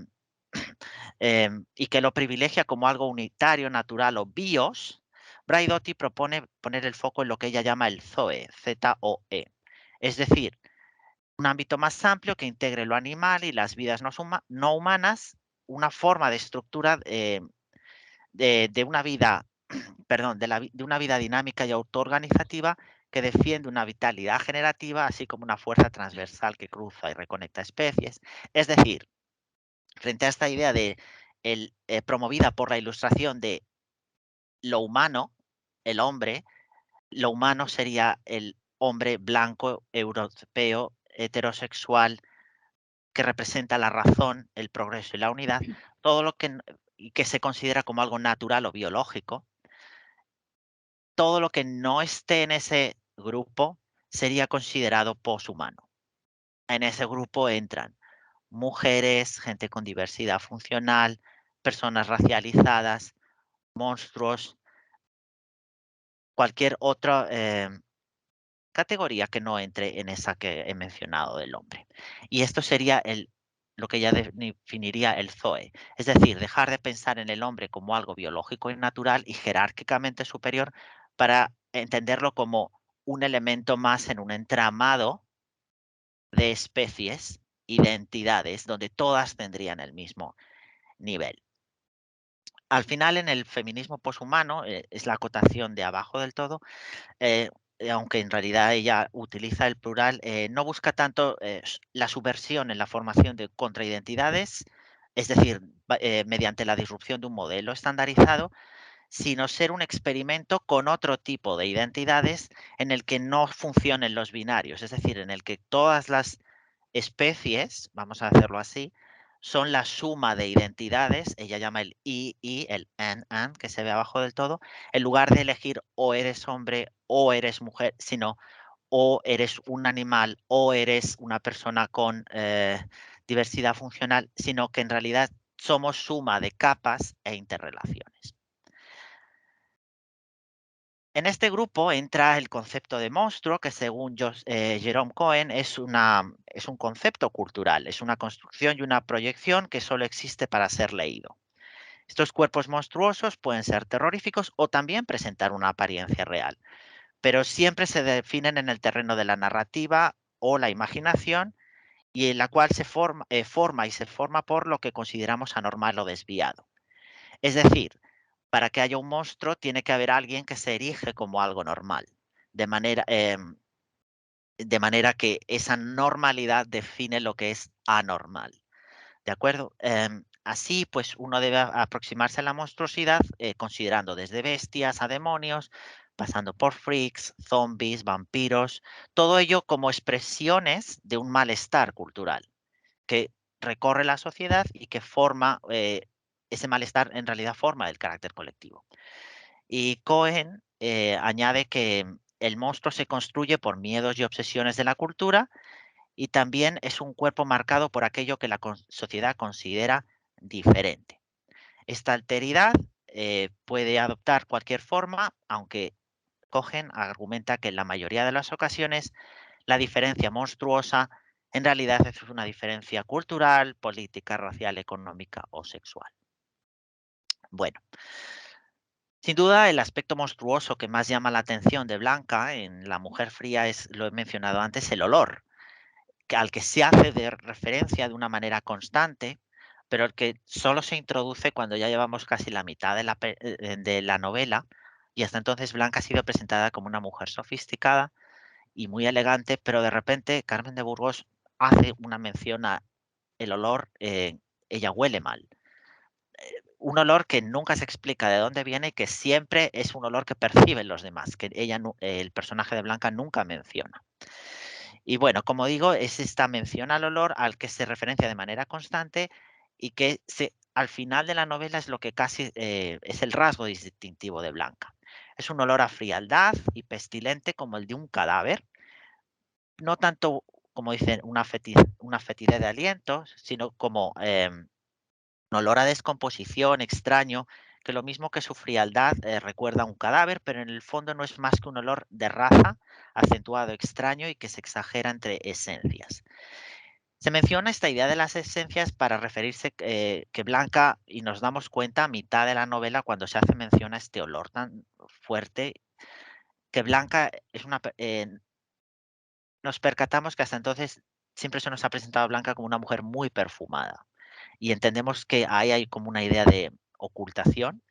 que lo privilegia como algo unitario, natural o bios, Braidotti propone poner el foco en lo que ella llama el Zoe, Z-O-E, es decir, un ámbito más amplio que integre lo animal y las vidas no humanas, una forma de estructura de una vida, perdón, de una vida dinámica y autoorganizativa que defiende una vitalidad generativa, así como una fuerza transversal que cruza y reconecta especies. Es decir, frente a esta idea promovida por la Ilustración de lo humano, el hombre, lo humano sería el hombre blanco, europeo, heterosexual que representa la razón, el progreso y la unidad, todo lo que se considera como algo natural o biológico, todo lo que no esté en ese grupo sería considerado poshumano. En ese grupo entran mujeres, gente con diversidad funcional, personas racializadas, monstruos, cualquier otra categoría que no entre en esa que he mencionado del hombre. Y esto sería lo que ya definiría el Zoe. Es decir, dejar de pensar en el hombre como algo biológico y natural y jerárquicamente superior para entenderlo como un elemento más en un entramado de especies y de entidades donde todas tendrían el mismo nivel. Al final, en el feminismo poshumano, es la acotación de abajo del todo, eh, aunque en realidad ella utiliza el plural, no busca tanto la subversión en la formación de contraidentidades, es decir, mediante la disrupción de un modelo estandarizado, sino ser un experimento con otro tipo de identidades en el que no funcionen los binarios, es decir, en el que todas las especies, vamos a hacerlo así, son la suma de identidades, ella llama el I, el an, que se ve abajo del todo, en lugar de elegir o eres hombre o eres mujer, sino o eres un animal o eres una persona con diversidad funcional, sino que en realidad somos suma de capas e interrelaciones. En este grupo entra el concepto de monstruo, que según Jerome Cohen es un concepto cultural, es una construcción y una proyección que solo existe para ser leído. Estos cuerpos monstruosos pueden ser terroríficos o también presentar una apariencia real, pero siempre se definen en el terreno de la narrativa o la imaginación y en la cual se forma por lo que consideramos anormal o desviado. Es decir, para que haya un monstruo tiene que haber alguien que se erige como algo normal, de manera que esa normalidad define lo que es anormal. ¿De acuerdo? Así, pues uno debe aproximarse a la monstruosidad considerando desde bestias a demonios, pasando por freaks, zombies, vampiros, todo ello como expresiones de un malestar cultural que recorre la sociedad y que forma, ese malestar en realidad forma el carácter colectivo. Y Cohen añade que el monstruo se construye por miedos y obsesiones de la cultura y también es un cuerpo marcado por aquello que la sociedad considera diferente. Esta alteridad puede adoptar cualquier forma, aunque Cohen argumenta que en la mayoría de las ocasiones la diferencia monstruosa en realidad es una diferencia cultural, política, racial, económica o sexual. Bueno, sin duda el aspecto monstruoso que más llama la atención de Blanca en La mujer fría es, lo he mencionado antes, el olor, al que se hace de referencia de una manera constante, pero el que solo se introduce cuando ya llevamos casi la mitad de la novela, y hasta entonces Blanca ha sido presentada como una mujer sofisticada y muy elegante, pero de repente Carmen de Burgos hace una mención a el olor, ella huele mal. Un olor que nunca se explica de dónde viene y que siempre es un olor que perciben los demás, que ella, el personaje de Blanca nunca menciona. Y bueno, como digo, es esta mención al olor al que se referencia de manera constante y que al final de la novela es lo que casi es el rasgo distintivo de Blanca. Es un olor a frialdad y pestilente como el de un cadáver, no tanto como dicen una fetidez de aliento, sino como un olor a descomposición extraño, que lo mismo que su frialdad recuerda a un cadáver, pero en el fondo no es más que un olor de raza, acentuado, extraño y que se exagera entre esencias. Se menciona esta idea de las esencias para referirse que Blanca, y nos damos cuenta a mitad de la novela cuando se hace mención a este olor tan fuerte, que Blanca es nos percatamos que hasta entonces siempre se nos ha presentado a Blanca como una mujer muy perfumada y entendemos que ahí hay como una idea de ocultación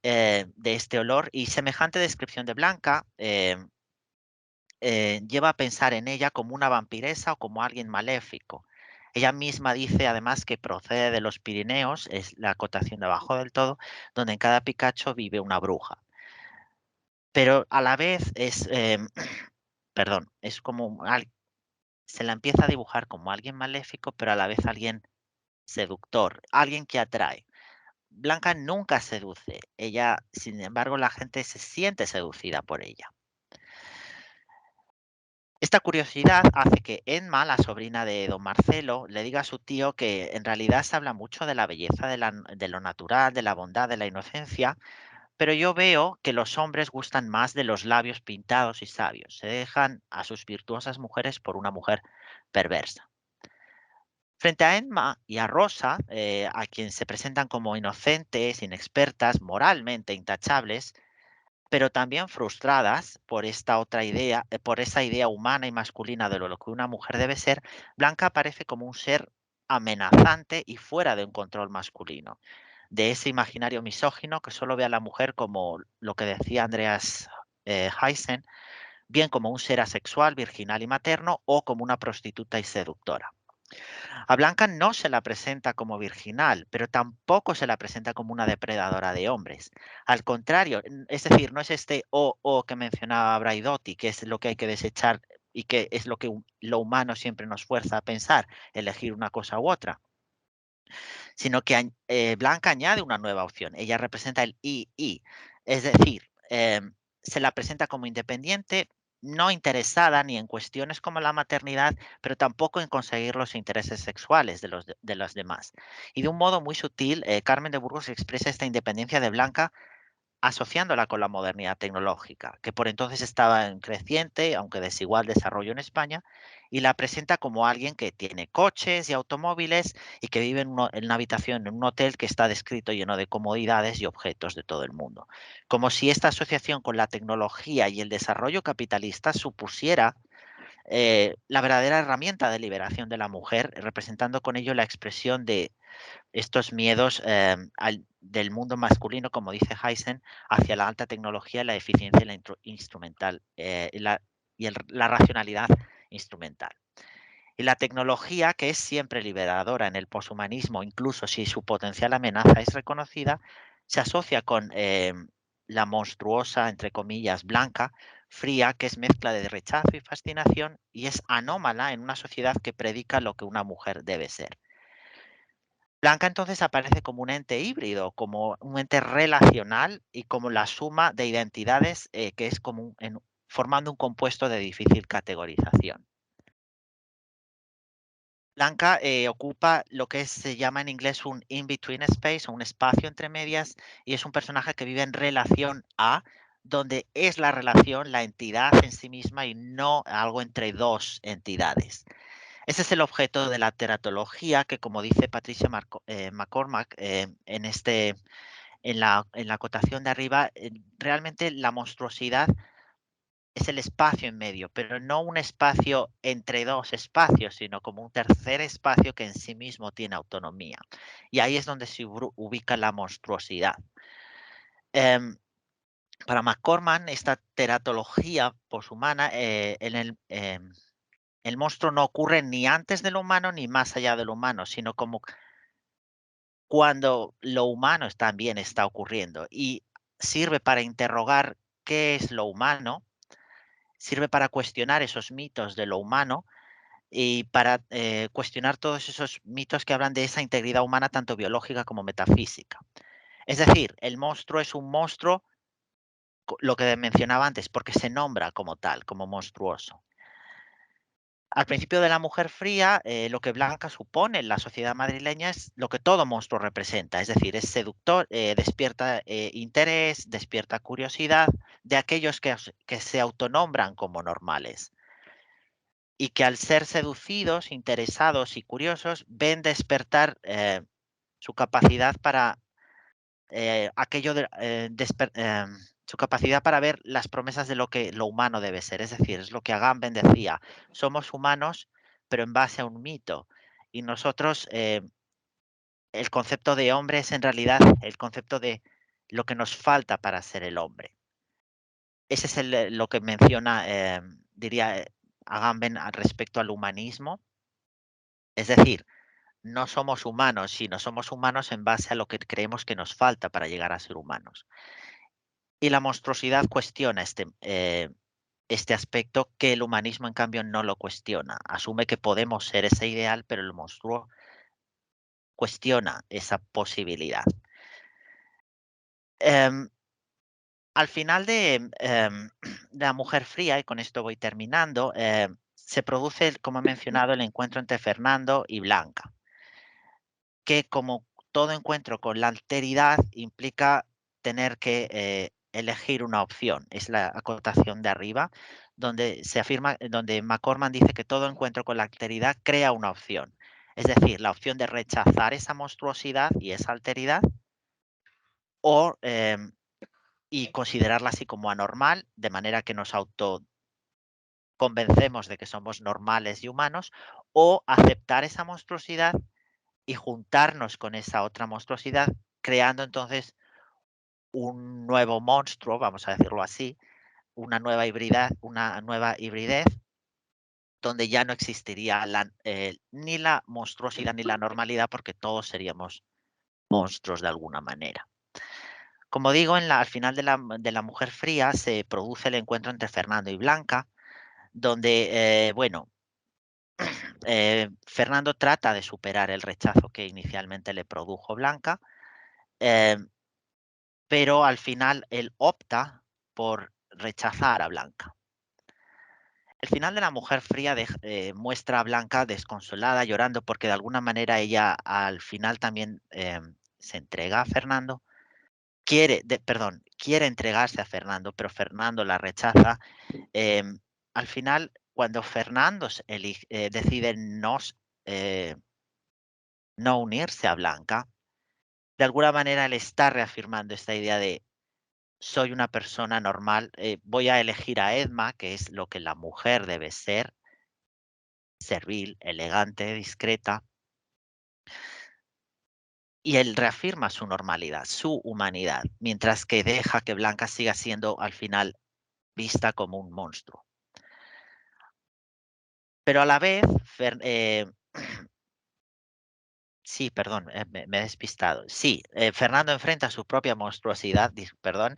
de este olor y semejante descripción de Blanca lleva a pensar en ella como una vampiresa o como alguien maléfico. Ella misma dice además que procede de los Pirineos, es la acotación de abajo del todo, donde en cada picacho vive una bruja. Pero a la vez es, perdón, es como se la empieza a dibujar como alguien maléfico, pero a la vez alguien seductor, alguien que atrae. Blanca nunca seduce, ella, sin embargo, la gente se siente seducida por ella. Esta curiosidad hace que Emma, la sobrina de don Marcelo, le diga a su tío que en realidad se habla mucho de la belleza, de lo natural, de la bondad, de la inocencia, pero yo veo que los hombres gustan más de los labios pintados y sabios. Se dejan a sus virtuosas mujeres por una mujer perversa. Frente a Emma y a Rosa, a quien se presentan como inocentes, inexpertas, moralmente intachables, pero también frustradas por esta otra idea, por esa idea humana y masculina de lo que una mujer debe ser, Blanca aparece como un ser amenazante y fuera de un control masculino, de ese imaginario misógino que solo ve a la mujer como lo que decía Andreas Huygens, bien como un ser asexual, virginal y materno, o como una prostituta y seductora. A Blanca no se la presenta como virginal, pero tampoco se la presenta como una depredadora de hombres. Al contrario, es decir, no es este o que mencionaba Braidotti, que es lo que hay que desechar y que es lo que lo humano siempre nos fuerza a pensar, elegir una cosa u otra, sino que Blanca añade una nueva opción. Ella representa el II, es decir, se la presenta como independiente, no interesada ni en cuestiones como la maternidad, pero tampoco en conseguir los intereses sexuales de los demás. Y de un modo muy sutil, Carmen de Burgos expresa esta independencia de Blanca asociándola con la modernidad tecnológica, que por entonces estaba en creciente, aunque desigual desarrollo en España, y la presenta como alguien que tiene coches y automóviles y que vive en una habitación, en un hotel que está descrito lleno de comodidades y objetos de todo el mundo. Como si esta asociación con la tecnología y el desarrollo capitalista supusiera la verdadera herramienta de liberación de la mujer, representando con ello la expresión de estos miedos del mundo masculino, como dice Heisen, hacia la alta tecnología, la eficiencia y la instrumental la racionalidad instrumental. Y la tecnología, que es siempre liberadora en el poshumanismo, incluso si su potencial amenaza es reconocida, se asocia con la monstruosa, entre comillas, Blanca, fría, que es mezcla de rechazo y fascinación, y es anómala en una sociedad que predica lo que una mujer debe ser. Blanca entonces aparece como un ente híbrido, como un ente relacional y como la suma de identidades que es como formando un compuesto de difícil categorización. Blanca ocupa lo que se llama en inglés un in-between space o un espacio entre medias y es un personaje que vive en relación a, donde es la relación, la entidad en sí misma y no algo entre dos entidades. Ese es el objeto de la teratología que, como dice Patricia McCormack en la acotación de arriba, realmente la monstruosidad es el espacio en medio, pero no un espacio entre dos espacios, sino como un tercer espacio que en sí mismo tiene autonomía. Y ahí es donde se ubica la monstruosidad. Para McCormack, esta teratología poshumana, el monstruo no ocurre ni antes de lo humano ni más allá de lo humano, sino como cuando lo humano también está ocurriendo y sirve para interrogar qué es lo humano, sirve para cuestionar esos mitos de lo humano y para cuestionar todos esos mitos que hablan de esa integridad humana tanto biológica como metafísica. Es decir, el monstruo es un monstruo, lo que mencionaba antes, porque se nombra como tal, como monstruoso. Al principio de La mujer fría, lo que Blanca supone en la sociedad madrileña es lo que todo monstruo representa, es decir, es seductor, despierta interés, despierta curiosidad de aquellos que se autonombran como normales y que al ser seducidos, interesados y curiosos, ven despertar su capacidad para su capacidad para ver las promesas de lo que lo humano debe ser. Es decir, es lo que Agamben decía, somos humanos, pero en base a un mito. Y nosotros, el concepto de hombre es en realidad el concepto de lo que nos falta para ser el hombre. Ese es lo que menciona, diría Agamben respecto al humanismo. Es decir, no somos humanos, sino somos humanos en base a lo que creemos que nos falta para llegar a ser humanos. Y la monstruosidad cuestiona este aspecto que el humanismo, en cambio, no lo cuestiona. Asume que podemos ser ese ideal, pero el monstruo cuestiona esa posibilidad. Al final de La mujer fría, y con esto voy terminando, se produce, como he mencionado, el encuentro entre Fernando y Blanca, que como todo encuentro con la alteridad implica tener que elegir una opción. Es la acotación de arriba, donde se afirma, donde McCormack dice que todo encuentro con la alteridad crea una opción. Es decir, la opción de rechazar esa monstruosidad y esa alteridad, o y considerarla así como anormal, de manera que nos autoconvencemos de que somos normales y humanos, o aceptar esa monstruosidad y juntarnos con esa otra monstruosidad, creando entonces un nuevo monstruo, vamos a decirlo así, una nueva hibridez, donde ya no existiría ni la monstruosidad ni la normalidad, porque todos seríamos monstruos de alguna manera. Como digo, al final de la mujer fría se produce el encuentro entre Fernando y Blanca, donde, bueno, Fernando trata de superar el rechazo que inicialmente le produjo Blanca, pero al final él opta por rechazar a Blanca. El final de La mujer fría muestra a Blanca desconsolada, llorando, porque de alguna manera ella al final también se entrega a Fernando. Quiere entregarse a Fernando, pero Fernando la rechaza. Al final, cuando Fernando decide no unirse a Blanca, de alguna manera él está reafirmando esta idea de soy una persona normal, voy a elegir a Edma, que es lo que la mujer debe ser, servil, elegante, discreta, y él reafirma su normalidad, su humanidad, mientras que deja que Blanca siga siendo al final vista como un monstruo. Pero a la vez, sí, perdón, me he despistado. Sí, Fernando enfrenta su propia monstruosidad, perdón,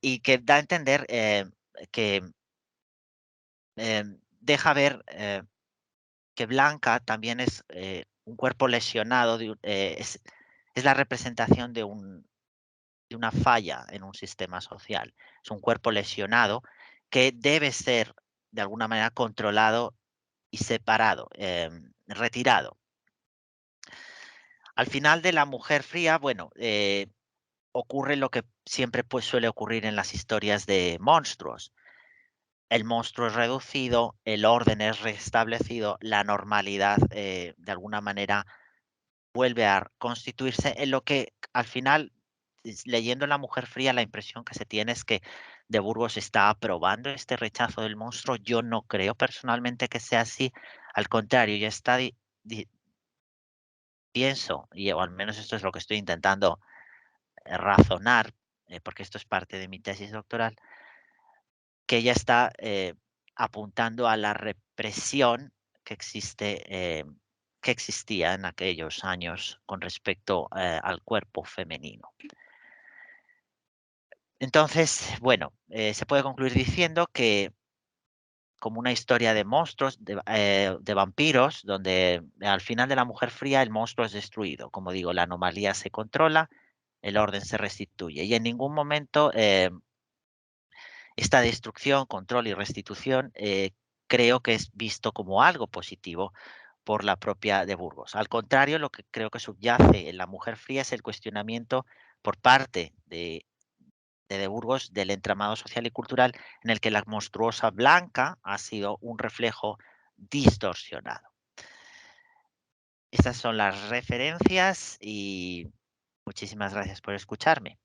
y que da a entender que deja ver que Blanca también es un cuerpo lesionado, es la representación de una falla en un sistema social. Es un cuerpo lesionado que debe ser de alguna manera controlado y separado, retirado. Al final de La mujer fría, bueno, ocurre lo que siempre pues, suele ocurrir en las historias de monstruos. El monstruo es reducido, el orden es restablecido, la normalidad de alguna manera vuelve a constituirse en lo que al final, leyendo La mujer fría, la impresión que se tiene es que de Burgos está aprobando este rechazo del monstruo. Yo no creo personalmente que sea así. Al contrario, ya está, pienso, o al menos esto es lo que estoy intentando razonar, porque esto es parte de mi tesis doctoral, que ella está apuntando a la represión que que existía en aquellos años con respecto al cuerpo femenino. Entonces, bueno, se puede concluir diciendo que como una historia de monstruos, de vampiros, donde al final de La mujer fría el monstruo es destruido. Como digo, la anomalía se controla, el orden se restituye y en ningún momento esta destrucción, control y restitución creo que es visto como algo positivo por la propia de Burgos. Al contrario, lo que creo que subyace en La mujer fría es el cuestionamiento por parte de Burgos del entramado social y cultural en el que la monstruosa Blanca ha sido un reflejo distorsionado. Estas son las referencias y muchísimas gracias por escucharme.